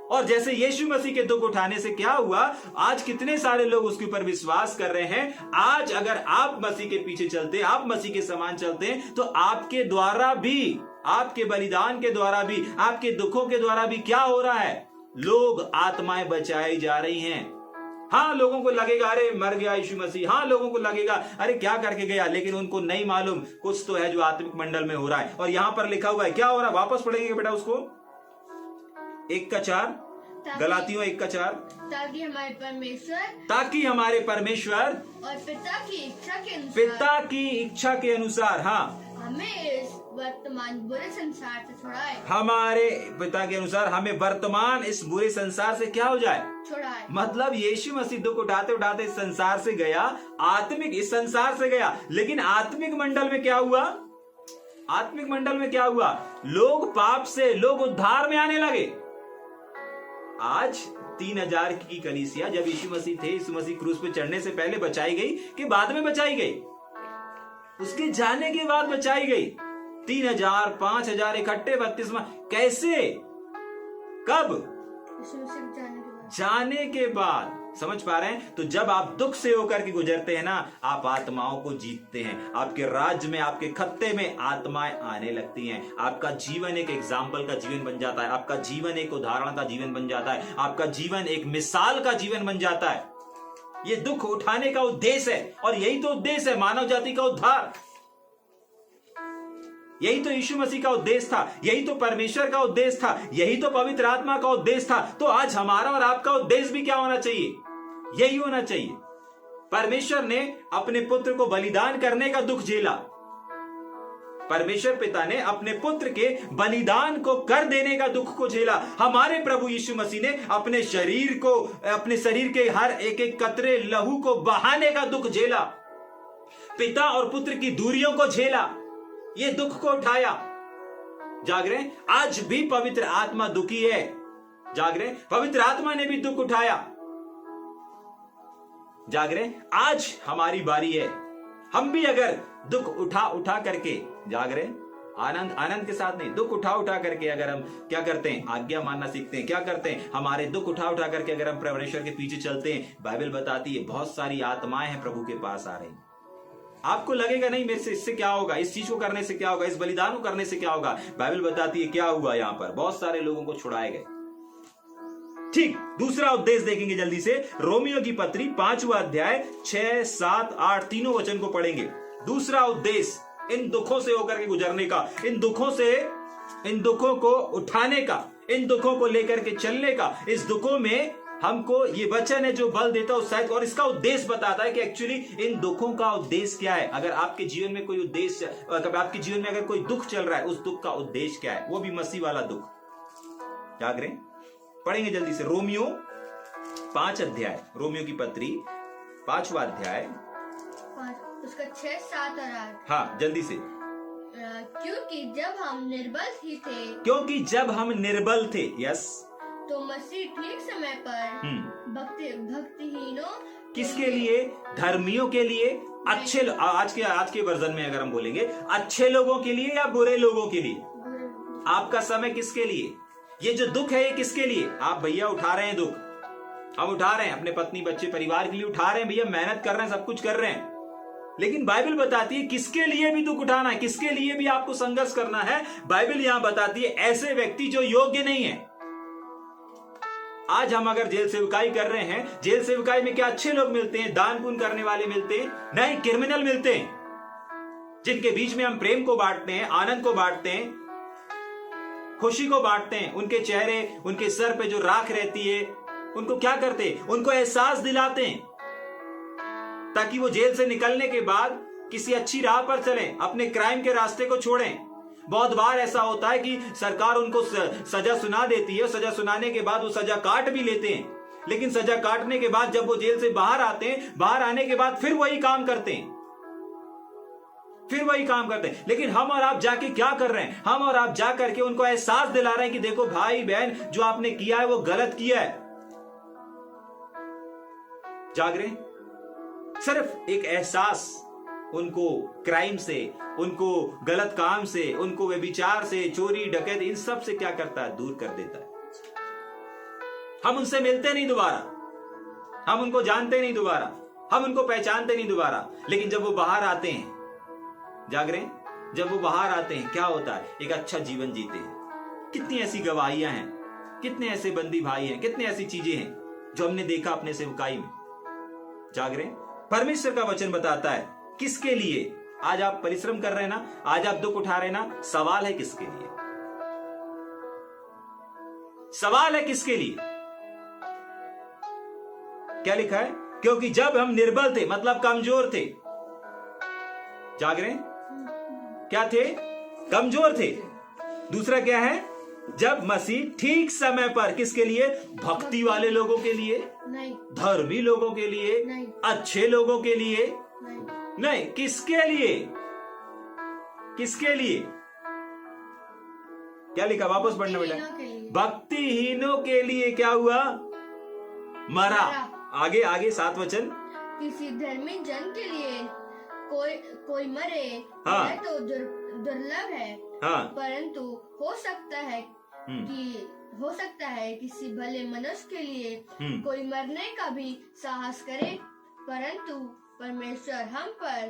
और जैसे यीशु मसीह के दुख उठाने से क्या हुआ, आज कितने सारे लोग उसके ऊपर विश्वास कर रहे हैं। आज अगर आप मसीह के पीछे चलते, आप मसीह के समान चलते हैं, तो आपके द्वारा भी, आपके बलिदान के द्वारा भी, आपके दुखों के द्वारा भी क्या हो रहा है, लोग आत्माएं बचाई जा रही हैं। हाँ, लोगों को लगेगा अरे मर गया यीशु मसीह, हाँ लोगों को लगेगा अरे क्या करके गया, लेकिन उनको नहीं मालूम कुछ तो है जो आत्मिक मंडल में हो रहा है। और यहां पर लिखा हुआ है, क्या हो रहा है, वापस पढ़ेंगे बेटा उसको, 1:4, गलातियों 1:4, ताकि हमारे परमेश्वर और पिता की इच्छा के अनुसार हाँ हमें इस वर्तमान बुरे संसार से छुड़ाए, हमारे पिता के अनुसार हमें वर्तमान इस बुरे संसार से क्या हो जाए, छुड़ाए। मतलब यीशु मसीह दुख उठाते उठाते इस संसार से गया, आत्मिक इस संसार से गया, लेकिन आत्मिक मंडल में क्या हुआ, आत्मिक मंडल में क्या हुआ, लोग पाप से, लोग उद्धार में आने लगे। आज 3000 की कलीसिया जब यीशु मसीह थे, यीशु मसीह क्रूस पे चढ़ने से पहले बचाई गई कि बाद में बचाई गई, उसके जाने के बाद बचाई गई। 3000 5000 इकट्ठे बपतिस्मा, कैसे, कब, जाने के बाद। समझ पा रहे हैं? तो जब आप दुख से होकर के गुजरते हैं ना, आप आत्माओं को जीतते हैं, आपके राज्य में, आपके खत्ते में आत्माएं आने लगती हैं, आपका जीवन एक एग्जाम्पल का जीवन बन जाता है, आपका जीवन एक उदाहरण का जीवन बन जाता है, आपका जीवन एक मिसाल का जीवन बन जाता है। ये दुख उठाने का उद्देश्य है, और यही तो उद्देश्य है मानव जाति का उद्धार। यही तो यीशु मसीह का उद्देश्य था, यही तो परमेश्वर का उद्देश्य था, यही तो पवित्र आत्मा का उद्देश्य था। तो आज हमारा और आपका उद्देश्य भी क्या होना चाहिए, यही होना चाहिए। परमेश्वर ने अपने पुत्र को बलिदान करने का दुख झेला, परमेश्वर पिता ने अपने पुत्र के बलिदान को कर देने का दुख को झेला। हमारे प्रभु यीशु मसीह ने अपने शरीर को, अपने शरीर के हर एक एक कतरे लहू को बहाने का दुख झेला, पिता और पुत्र की दूरियों को झेला, ये दुख को उठाया। जाग रहे हैं? आज भी पवित्र आत्मा दुखी है, जाग रहे हैं? पवित्र आत्मा ने भी दुख उठाया, जाग रहे हैं? आज हमारी बारी है, हम भी अगर दुख उठा उठा करके, जाग रहे हैं? आनंद आनंद के साथ नहीं, दुख उठा उठा करके अगर हम क्या करते हैं, आज्ञा मानना सीखते हैं, क्या करते हैं, हमारे दुख उठा उठा करके अगर हम परमेश्वर के पीछे चलते हैं, बाइबल बताती है बहुत सारी आत्माएं हैं प्रभु के पास आ रही। आपको लगेगा नहीं मेरे से इससे क्या होगा, इस चीज को करने से क्या होगा, इस बलिदान को करने से क्या होगा, बाइबल बताती है क्या हुआ, यहां पर बहुत सारे लोगों को छुड़ाए गए। ठीक, दूसरा उद्देश्य देखेंगे जल्दी से, रोमियो की पत्री 5वां अध्याय 6, 7, 8 तीनों वचन को पढ़ेंगे। दूसरा उद्देश्य इन दुखों से होकर के गुजरने का, इन दुखों से, इन दुखों को उठाने का, इन दुखों को लेकर के चलने का, इस दुखों में हमको ये वचन है जो बल देता है उत्साहित, और इसका उद्देश्य बताता है कि एक्चुअली इन दुखों का उद्देश्य क्या है। अगर आपके जीवन में कोई उद्देश्य, अगर आपके जीवन में अगर कोई दुख चल रहा है, उस दुख का उद्देश्य क्या है, वो भी मसीह वाला दुख। जाग रहे? पढ़ेंगे जल्दी से, रोमियो 5 अध्याय, रोमियो की पत्री 5वां अध्याय, उसका 6, 7 और 8। हाँ जल्दी से। क्योंकि जब हम निर्बल ही थे, क्योंकि जब हम निर्बल थे, यस, तो मसीह ठीक समय पर भक्तिहीनों, किसके लिए, धर्मियों के लिए, अच्छे, आज के वर्जन में अगर हम बोलेंगे अच्छे लोगों के लिए या बुरे लोगों के लिए, आपका समय किसके लिए, ये जो दुख है ये किसके लिए, आप भैया उठा रहे हैं दुख, हम उठा रहे हैं अपने पत्नी बच्चे परिवार के लिए उठा रहे हैं भैया, मेहनत कर रहे हैं, सब कुछ कर रहे हैं, लेकिन बाइबल बताती है किसके लिए भी दुख उठाना है, किसके लिए भी आपको संघर्ष करना है। बाइबल यहां बताती है ऐसे व्यक्ति जो योग्य नहीं है। आज हम अगर जेल सेवकाई कर रहे हैं, जेल सेवकाई में क्या अच्छे लोग मिलते हैं, दान पुण्य करने वाले मिलते हैं? नहीं, क्रिमिनल मिलते हैं, जिनके बीच में हम प्रेम को बांटते हैं, आनंद को बांटते हैं, खुशी को बांटते हैं, उनके चेहरे, उनके सर पे जो राख रहती है, उनको क्या करते हैं, उनको एहसास दिलाते हैं, ताकि वो जेल से निकलने के बाद किसी अच्छी राह पर चलें, अपने क्राइम के रास्ते को छोड़ें। बहुत बार ऐसा होता है कि सरकार उनको सजा सुना देती है, सजा सुनाने के बाद वो सजा काट भी लेते हैं, लेकिन सजा काटने के बाद जब वो जेल से बाहर आते हैं, बाहर आने के बाद फिर वही काम करते हैं, फिर वही काम करते हैं। लेकिन हम और आप जाके क्या कर रहे हैं, हम और आप जा करके उनको एहसास दिला रहे हैं कि देखो भाई बहन, जो आपने किया है वो गलत किया है। जाग रहे हैं? सिर्फ एक एहसास उनको क्राइम से, उनको गलत काम से, उनको व्यभिचार से, चोरी डकैती, इन सब से क्या करता है, दूर कर देता है। हम उनसे मिलते नहीं दोबारा, हम उनको जानते नहीं दोबारा, हम उनको पहचानते नहीं दोबारा। लेकिन जब वो बाहर आते हैं, जाग रहे हैं, जब वो बाहर आते हैं क्या होता है? एक अच्छा जीवन जीते हैं। कितनी ऐसी गवाहियां हैं, कितने ऐसे बंदी भाई हैं, कितनी ऐसी चीजें हैं जो हमने देखा अपने सेवकाई में। जाग रहे हैं, परमेश्वर का वचन बताता है किसके लिए आज आप परिश्रम कर रहे हैं ना, आज आप दुख उठा रहे हैं ना, सवाल है किसके लिए? सवाल है किसके लिए? क्या लिखा है? क्योंकि जब हम निर्बल थे, मतलब कमजोर थे। जाग रहे हैं, क्या थे? कमजोर थे। दूसरा क्या है? जब मसीह ठीक समय पर, किसके लिए? भक्ति वाले लोगों के लिए नहीं, धर्मी लोगों के लिए नहीं, अच्छे लोगों के लिए नहीं, नहीं, किसके लिए? किसके लिए? क्या लिखा? वापस पढ़ना बेटा। भक्तिहीनों के लिए। भक्तिहीनों के लिए क्या हुआ? मरा। आगे आगे 7 वचन। किसी धर्मी जन के लिए कोई मरे, हाँ। यह तो दुर्लभ है। हाँ, परंतु हो सकता है किसी भले मनुष्य के लिए कोई मरने का भी साहस करे। परंतु परमेश्वर हम पर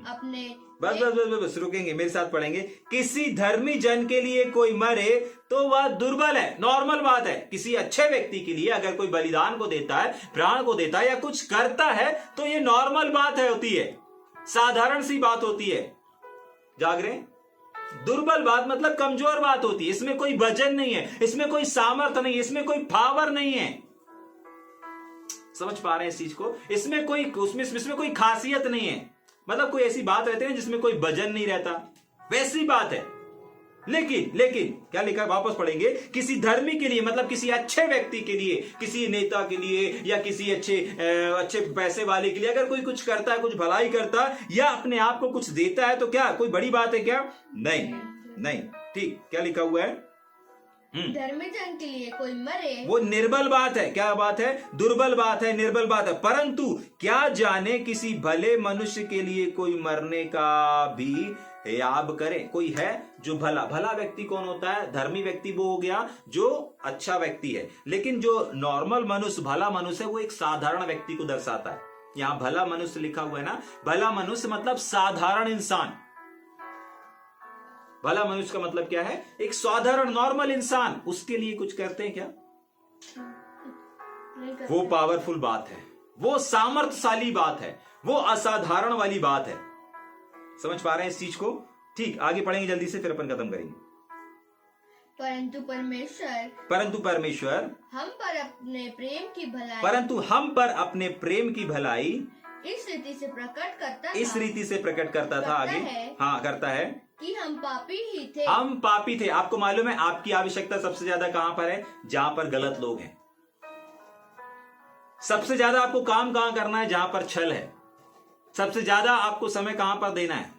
अपने बस रुकेंगे, मेरे साथ पढ़ेंगे। किसी धर्मी जन के लिए कोई मरे तो वह दुर्बल है, नॉर्मल बात है। किसी अच्छे व्यक्ति के लिए अगर कोई बलिदान को देता है, प्राण को देता है या कुछ करता है तो ये नॉर्मल बात है, होती है, साधारण सी बात होती है। जाग रहे हैं? दुर्बल बात मतलब कमजोर बात होती है। इसमें कोई वजन नहीं है, इसमें कोई सामर्थ्य नहीं है, इसमें कोई पावर नहीं है। समझ पा रहे हैं इस चीज को? इसमें कोई खासियत नहीं है। मतलब कोई ऐसी बात रहती है जिसमें कोई वजन नहीं रहता, वैसी बात है। लेकिन क्या लिखा है? वापस पढ़ेंगे। किसी धर्मी के लिए मतलब किसी अच्छे व्यक्ति के लिए, किसी नेता के लिए या किसी अच्छे पैसे वाले के लिए अगर कोई कुछ करता है, कुछ भलाई करता है या अपने आप को कुछ देता है तो क्या कोई बड़ी बात है क्या? नहीं। ठीक, क्या लिखा हुआ है? धर्मी जन के लिए कोई मरे, वो निर्बल बात है। क्या बात है? दुर्बल बात है, निर्बल बात है। परंतु क्या जाने किसी भले मनुष्य के लिए कोई मरने का भी याब करे। कोई है जो भला व्यक्ति कौन होता है? धर्मी व्यक्ति वो हो गया जो अच्छा व्यक्ति है। लेकिन जो नॉर्मल मनुष्य, भला मनुष्य है, वो एक साधारण व्यक्ति को दर्शाता है। यहां भला मनुष्य लिखा हुआ है ना, भला मनुष्य मतलब साधारण इंसान। भला मनुष्य का मतलब क्या है? एक साधारण नॉर्मल इंसान। उसके लिए कुछ करते हैं क्या? वो पावरफुल बात है, वो सामर्थ्यशाली बात है, वो असाधारण वाली बात है। समझ पा रहे हैं इस चीज को? ठीक, आगे पढ़ेंगे जल्दी से, फिर अपन खत्म करेंगे। परंतु परमेश्वर हम पर अपने प्रेम की भलाई इस रीति से प्रकट करता था। आगे हाँ, करता है कि हम पापी थे। आपको मालूम है आपकी आवश्यकता सबसे ज्यादा कहां पर है? जहां पर गलत लोग हैं। सबसे ज्यादा आपको काम कहां करना है? जहां पर छल है। सबसे ज्यादा आपको समय कहां पर देना है?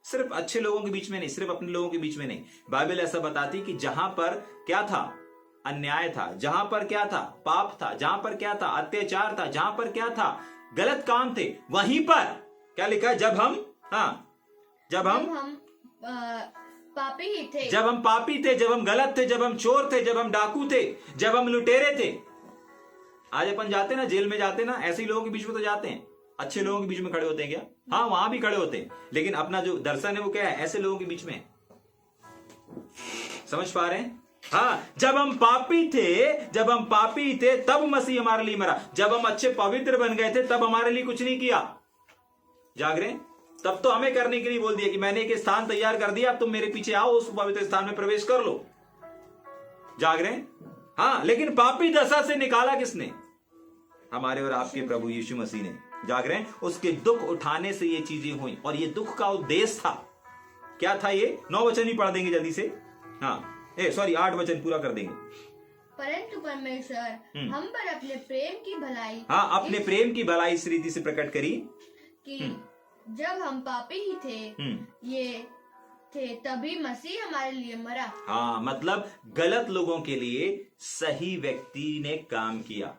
सिर्फ अच्छे लोगों के बीच में नहीं, सिर्फ अपने लोगों के बीच में नहीं। बाइबल ऐसा बताती कि जहां पर क्या था? अन्याय था। जहां पर क्या था? पाप था। जहां पर क्या था? अत्याचार था। जहां पर क्या था? गलत काम थे। वहीं पर क्या लिखा है? जब हम पापी ही थे, जब हम पापी थे, जब हम गलत थे, जब हम चोर थे, जब हम डाकू थे, जब हम लुटेरे थे। आज अपन जाते ना, जेल में जाते ना, ऐसे लोगों के बीच में तो जाते हैं। अच्छे लोगों के बीच में खड़े होते हैं क्या? हाँ, वहां भी खड़े होते हैं, लेकिन अपना जो दर्शन है वो क्या है? ऐसे लोगों के बीच में। समझ पा रहे हैं? हाँ, जब हम पापी थे तब मसीह हमारे लिए मरा। जब हम अच्छे पवित्र बन गए थे तब हमारे लिए कुछ नहीं किया। जाग रहे हैं? तब तो हमें करने के लिए बोल दिया कि मैंने एक स्थान तैयार कर दिया, अब तुम मेरे पीछे आओ, उस पवित्र स्थान में प्रवेश कर लो। जाग रहे हैं? हाँ, लेकिन पापी दशा से निकाला किसने? हमारे और आपके प्रभु यीशु मसीह ने। जाग रहे हैं? उसके दुख उठाने से ये चीजें हुई, और ये दुख का उद्देश्य था। क्या था ये? 9 वचन भी पढ़ देंगे जल्दी से। हाँ, 8 वचन पूरा कर देंगे। परंतु परमेश्वर हम पर अपने प्रेम की भलाई, हाँ, अपने प्रेम की भलाई इस रीति से प्रकट करी कि जब हम पापी ही थे तभी मसीह हमारे लिए मरा। हाँ, मतलब गलत लोगों के लिए सही व्यक्ति ने काम किया।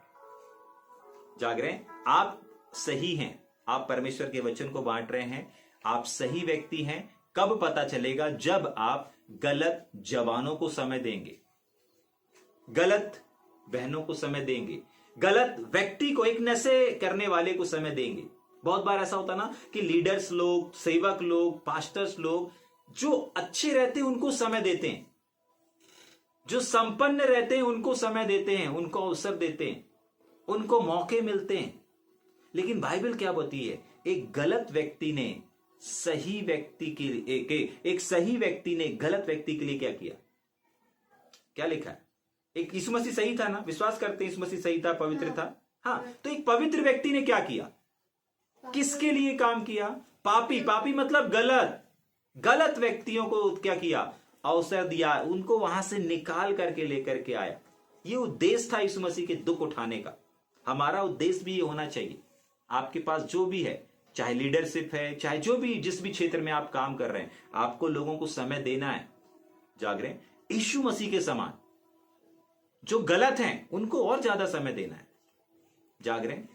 जाग रहे हैं? आप सही हैं, आप परमेश्वर के वचन को बांट रहे हैं, आप सही व्यक्ति हैं। कब पता चलेगा? जब आप गलत जवानों को समय देंगे, गलत बहनों को समय देंगे, गलत व्यक्ति को, एक नशे करने वाले को समय देंगे। बहुत बार ऐसा होता ना कि लीडर्स लोग, सेवक लोग, पास्टर्स लोग जो अच्छे रहते हैं उनको समय देते हैं, जो संपन्न रहते हैं उनको समय देते हैं, उनको अवसर देते हैं, उनको मौके मिलते हैं। लेकिन बाइबल क्या बताती है? एक गलत व्यक्ति ने सही व्यक्ति के लिए, एक सही व्यक्ति ने गलत व्यक्ति के लिए क्या किया? क्या लिखा है? एक यीशु मसीह सही था ना, विश्वास करते हैं यीशु मसीह सही था, पवित्र था। हाँ, तो एक पवित्र व्यक्ति ने क्या किया? किसके लिए काम किया? पापी, पापी मतलब गलत व्यक्तियों को क्या किया? अवसर दिया, उनको वहां से निकाल करके लेकर के आया। ये उद्देश्य था यीशु मसीह के दुख उठाने का। हमारा उद्देश्य भी ये होना चाहिए। आपके पास जो भी है, चाहे लीडरशिप है, चाहे जो भी, जिस भी क्षेत्र में आप काम कर रहे हैं, आपको लोगों को समय देना है। जाग रहे हैं? यीशु मसीह के समान जो गलत हैं उनको और ज्यादा समय देना है। जाग रहे हैं?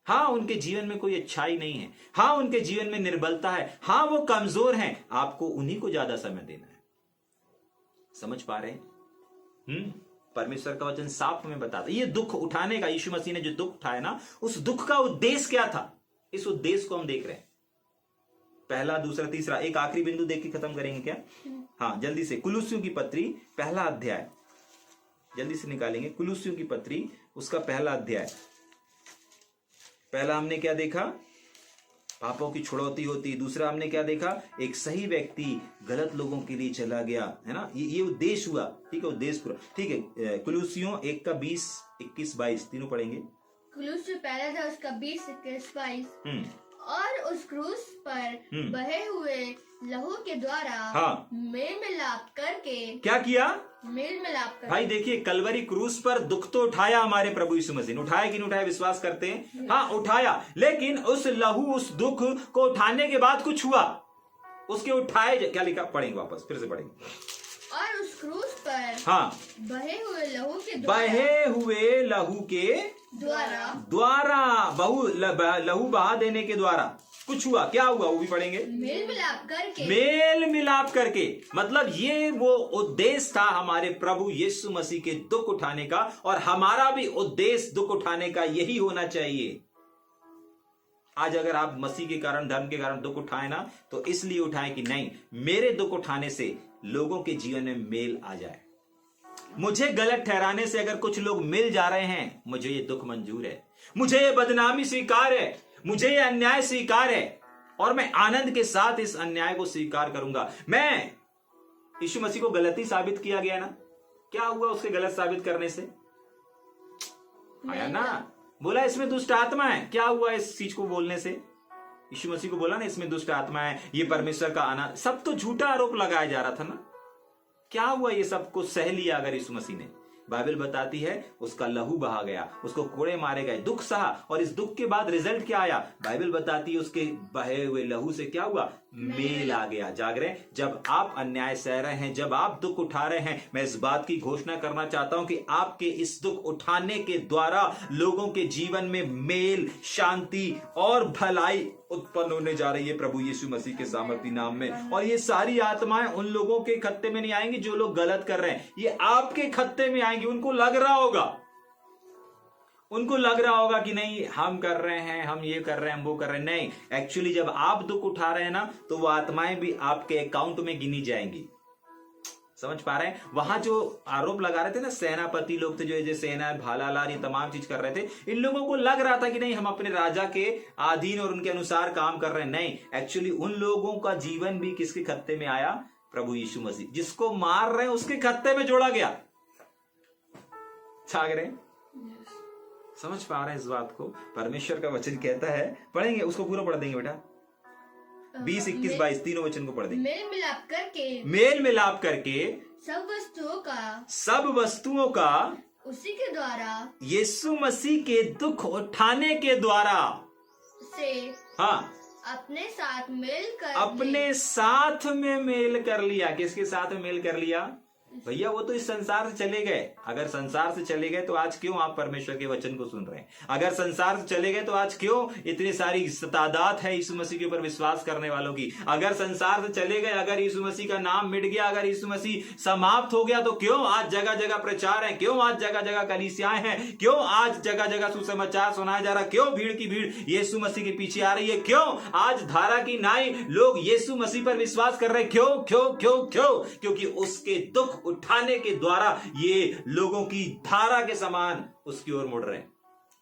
हाँ, उनके जीवन में कोई अच्छाई नहीं है, हाँ उनके जीवन में निर्बलता है, हाँ वो कमजोर हैं, आपको उन्हीं को ज्यादा समय देना है। समझ पा रहे हैं? परमेश्वर का वचन साफ हमें बताता है। ये दुख उठाने का, यीशु मसीह ने जो दुख उठाया ना, उस दुख का उद्देश्य क्या था? इस उद्देश्य को हम देख रहे हैं। पहला, दूसरा, तीसरा, एक आखिरी बिंदु देख के खत्म करेंगे क्या? हाँ, जल्दी से कुलुस्सियों की पत्री पहला अध्याय जल्दी से निकालेंगे। कुलुस्सियों की पत्री उसका पहला अध्याय। पहला हमने क्या देखा? पापों की छुड़ौती होती। दूसरा हमने क्या देखा? एक सही व्यक्ति गलत लोगों के लिए चला गया, है ना? ये उद्देश्य हुआ। ठीक है, उद्देश्य पूरा। ठीक है, कुलुस्सियों 1 का 20, 21, 22 तीनों पढ़ेंगे। कुलुस्सियों पहला था उसका 20, 21, 22। और उस क्रूस पर बहे हुए लहू के द्वारा हाँ, मेल मिलाप करके क्या किया? मेल मिलाप करके। भाई देखिए, कलवरी क्रूस पर दुख तो उठाया हमारे प्रभु यीशु मसीह ने। उठाया कि नहीं उठाया? विश्वास करते हैं? हाँ, उठाया। लेकिन उस लहू, उस दुख को उठाने के बाद कुछ हुआ। उसके उठाए, क्या लिखा? पढ़ेंगे वापस, फिर से पढ़ेंगे। और उस क्रूस पर हाँ, बहे हुए लहू के द्वारा लहू बहा देने के द्वारा कुछ हुआ। क्या हुआ वो भी पढ़ेंगे। मेल मिलाप करके मतलब ये वो उद्देश्य था हमारे प्रभु यीशु मसीह के दुख उठाने का, और हमारा भी उद्देश्य दुख उठाने का यही होना चाहिए। आज अगर आप मसीह के कारण, धर्म के कारण दुख उठाए ना, तो इसलिए उठाएं कि नहीं, मेरे दुख उठाने से लोगों के जीवन में मेल आ जाए। मुझे गलत ठहराने से अगर कुछ लोग मिल जा रहे हैं, मुझे ये दुख मंजूर है, मुझे ये बदनामी स्वीकार है, मुझे ये अन्याय स्वीकार है, और मैं आनंद के साथ इस अन्याय को स्वीकार करूंगा। मैं यीशु मसीह को गलती साबित किया गया ना, क्या हुआ उसके गलत साबित करने से? आया ना, बोला इसमें दुष्ट आत्मा है। क्या हुआ इस चीज को बोलने से? यीशु मसीह को बोला ना इसमें दुष्ट आत्मा है, ये परमेश्वर का आना, सब तो झूठा आरोप लगाया जा रहा था ना। क्या हुआ? ये सब कुछ सह लिया अगर यीशु मसीह ने। बाइबल बताती है उसका लहू बहा गया, उसको कोड़े मारे गए, दुख सहा, और इस दुख के बाद रिजल्ट क्या आया? बाइबल बताती है उसके बहे हुए लहू से क्या हुआ? मेल आ गया। जाग रहे हैं? जब आप अन्याय सह रहे हैं, जब आप दुख उठा रहे हैं, मैं इस बात की घोषणा करना चाहता हूं कि आपके इस दुख उठाने के द्वारा लोगों के जीवन में मेल, शांति और भलाई उत्पन्न होने जा रही है प्रभु यीशु मसीह के सामर्थी नाम में। और ये सारी आत्माएं उन लोगों के खत्ते में नहीं आएंगी जो लोग गलत कर रहे हैं, ये आपके खत्ते में आएंगी। उनको लग रहा होगा कि नहीं हम कर रहे हैं, हम ये कर रहे हैं, हम वो कर रहे हैं। नहीं, एक्चुअली जब आप दुख उठा रहे हैं ना, तो वो आत्माएं भी आपके अकाउंट में गिनी जाएंगी। समझ पा रहे हैं? वहां जो आरोप लगा रहे थे ना, सेनापति लोग थे, जो सेना भालालार ये तमाम चीज कर रहे थे, इन लोगों को लग रहा था कि नहीं हम अपने राजा के अधीन और उनके अनुसार काम कर रहे हैं। नहीं, एक्चुअली उन लोगों का जीवन भी किसके खत्ते में आया? प्रभु यीशु मसीह। जिसको मार रहे हैं उसके खत्ते में जोड़ा गया। छा रहे? समझ पा रहे हैं इस बात को? परमेश्वर का वचन कहता है, पढ़ेंगे उसको पूरा पढ़ देंगे बेटा। 20, 21, 22 तीनों वचन को पढ़ देंगे। मेल मिलाप करके सब वस्तुओं का उसी के द्वारा, यीशु मसीह के दुख उठाने के द्वारा से हाँ अपने साथ में मेल कर लिया। किसके साथ में मेल कर लिया? भैया वो तो इस संसार से चले गए। अगर संसार से चले गए तो आज क्यों आप परमेश्वर के वचन को सुन रहे हैं? अगर संसार से चले गए तो आज क्यों इतनी सारी तादाद है यीशु मसीह के ऊपर विश्वास करने वालों की? अगर संसार से चले गए, अगर यीशु मसीह का नाम मिट गया, अगर यीशु मसीह समाप्त हो गया, तो क्यों आज जगह जगह प्रचार है? क्यों आज जगह जगह कलीसियाएं हैं? क्यों आज जगह जगह सुसमाचार सुनाया जा रहा? क्यों भीड़ की भीड़ यीशु मसीह के पीछे आ रही है? क्यों आज धारा की नाई लोग यीशु मसीह पर विश्वास कर रहे हैं? क्यों क्यों क्यों क्यों? क्योंकि उसके दुख उठाने के द्वारा ये लोगों की धारा के समान उसकी ओर मुड़ रहे हैं।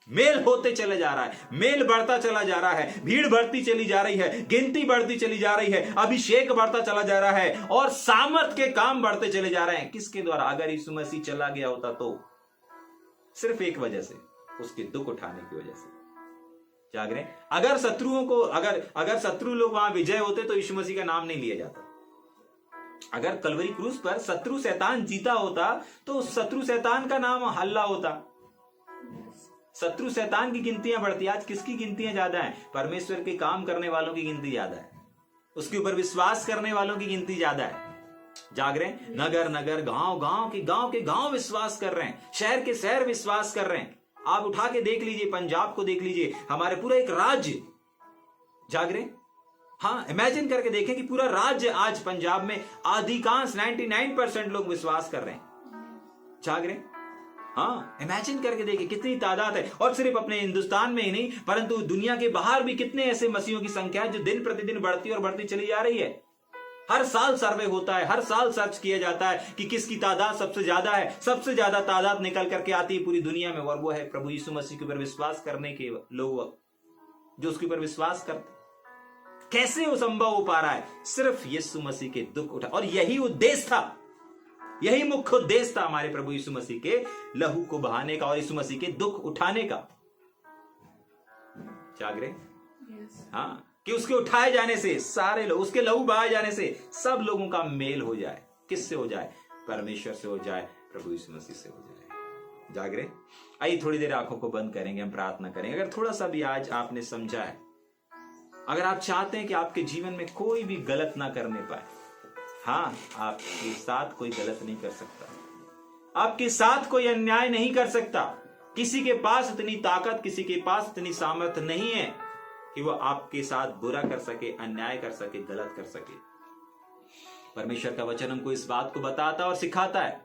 मेल होते चले जा रहा है, मेल बढ़ता चला जा रहा है, भीड़ बढ़ती चली जा रही है, गिनती बढ़ती चली जा रही है, अभिषेक बढ़ता चला जा रहा है और सामर्थ के काम बढ़ते चले जा रहे हैं। किसके द्वारा? अगर यीशु मसीह चला गया होता तो सिर्फ एक वजह से, उसके दुख उठाने की वजह से। जाग रहे? अगर शत्रुओं को अगर शत्रु लोग वहां विजय होते तो यीशु मसीह का नाम नहीं लिया जाता। अगर कलवरी क्रूस पर शत्रु शैतान जीता होता तो शत्रु शैतान का नाम हल्ला होता। शत्रु शैतान की गिनतियां बढ़ती। आज किसकी गिनतियां ज्यादा हैं? परमेश्वर के काम करने वालों की गिनती ज्यादा है, उसके ऊपर विश्वास करने वालों की गिनती ज्यादा है। जाग रहे हैं? नगर नगर, गांव के गांव विश्वास कर रहे हैं, शहर के शहर विश्वास कर रहे हैं। आप उठा के देख लीजिए, पंजाब को देख लीजिए, हमारे पूरा एक राज्य। जाग रहे हैं? हाँ, इमेजिन करके देखें कि पूरा राज्य आज पंजाब में अधिकांश 99% लोग विश्वास कर रहे हैं। जाग रहे हैं? हाँ, इमेजिन करके देखिए कितनी तादाद है। और सिर्फ अपने हिंदुस्तान में ही नहीं, परंतु दुनिया के बाहर भी कितने ऐसे मसीहों की संख्या है जो दिन प्रतिदिन बढ़ती और बढ़ती चली जा रही है। हर साल सर्वे होता है, हर साल सर्च किया जाता है कि किसकी तादाद सबसे ज्यादा है। सबसे ज्यादा तादाद निकल करके आती है पूरी दुनिया में, और वो है प्रभु यीशु मसीह के ऊपर विश्वास करने के लोग, जो उसके ऊपर विश्वास करते। कैसे वो संभव हो पा रहा है? सिर्फ यीशु मसीह के दुख उठा, और यही उद्देश्य था, यही मुख्य उद्देश्य था हमारे प्रभु यीशु मसीह के लहू को बहाने का और यीशु मसीह के दुख उठाने का। जागरे? हाँ, कि उसके उठाए जाने से सारे लोग, उसके लहू बहाए जाने से सब लोगों का मेल हो जाए। किससे हो जाए? परमेश्वर से हो जाए, प्रभु यीशु मसीह से हो जाए। जागरे? आइए थोड़ी देर आंखों को बंद करेंगे, हम प्रार्थना करेंगे। अगर थोड़ा सा भी आज आपने समझा है, अगर आप चाहते हैं कि आपके जीवन में कोई भी गलत ना करने पाए, हाँ, आपके साथ कोई गलत नहीं कर सकता, आपके साथ कोई अन्याय नहीं कर सकता। किसी के पास इतनी ताकत, किसी के पास इतनी सामर्थ्य नहीं है कि वो आपके साथ बुरा कर सके, अन्याय कर सके, गलत कर सके। परमेश्वर का वचन हमको इस बात को बताता और सिखाता है।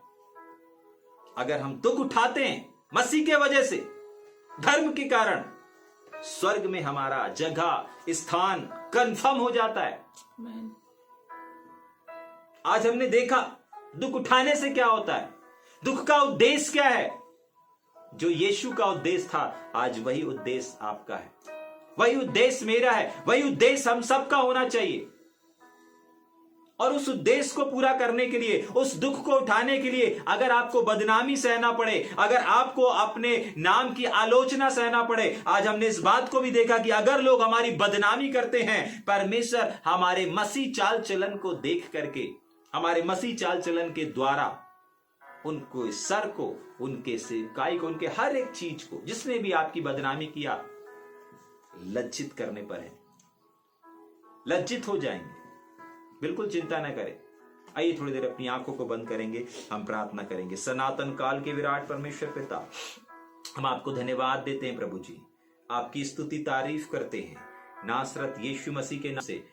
अगर हम दुख उठाते हैं मसीह के वजह से, धर्म के कारण, स्वर्ग में हमारा जगह, स्थान कंफर्म हो जाता है। आज हमने देखा दुख उठाने से क्या होता है, दुख का उद्देश्य क्या है। जो यीशु का उद्देश्य था, आज वही उद्देश्य आपका है, वही उद्देश्य मेरा है, वही उद्देश्य हम सबका होना चाहिए। और उस उद्देश्य को पूरा करने के लिए, उस दुख को उठाने के लिए, अगर आपको बदनामी सहना पड़े, अगर आपको अपने नाम की आलोचना सहना पड़े। आज हमने इस बात को भी देखा कि अगर लोग हमारी बदनामी करते हैं, परमेश्वर हमारे मसीह चाल चलन को देख करके, हमारे मसीह चाल चलन के द्वारा उनको, सर को, उनके सेवकाई को, उनके हर एक चीज को, जिसने भी आपकी बदनामी किया, लज्जित करने पर है। लज्जित हो जाएंगे, बिल्कुल चिंता न करें। आइए थोड़ी देर अपनी आंखों को बंद करेंगे, हम प्रार्थना करेंगे। सनातन काल के विराट परमेश्वर पिता, हम आपको धन्यवाद देते हैं प्रभु जी, आपकी स्तुति तारीफ करते हैं। नासरत यीशु मसीह के नाम से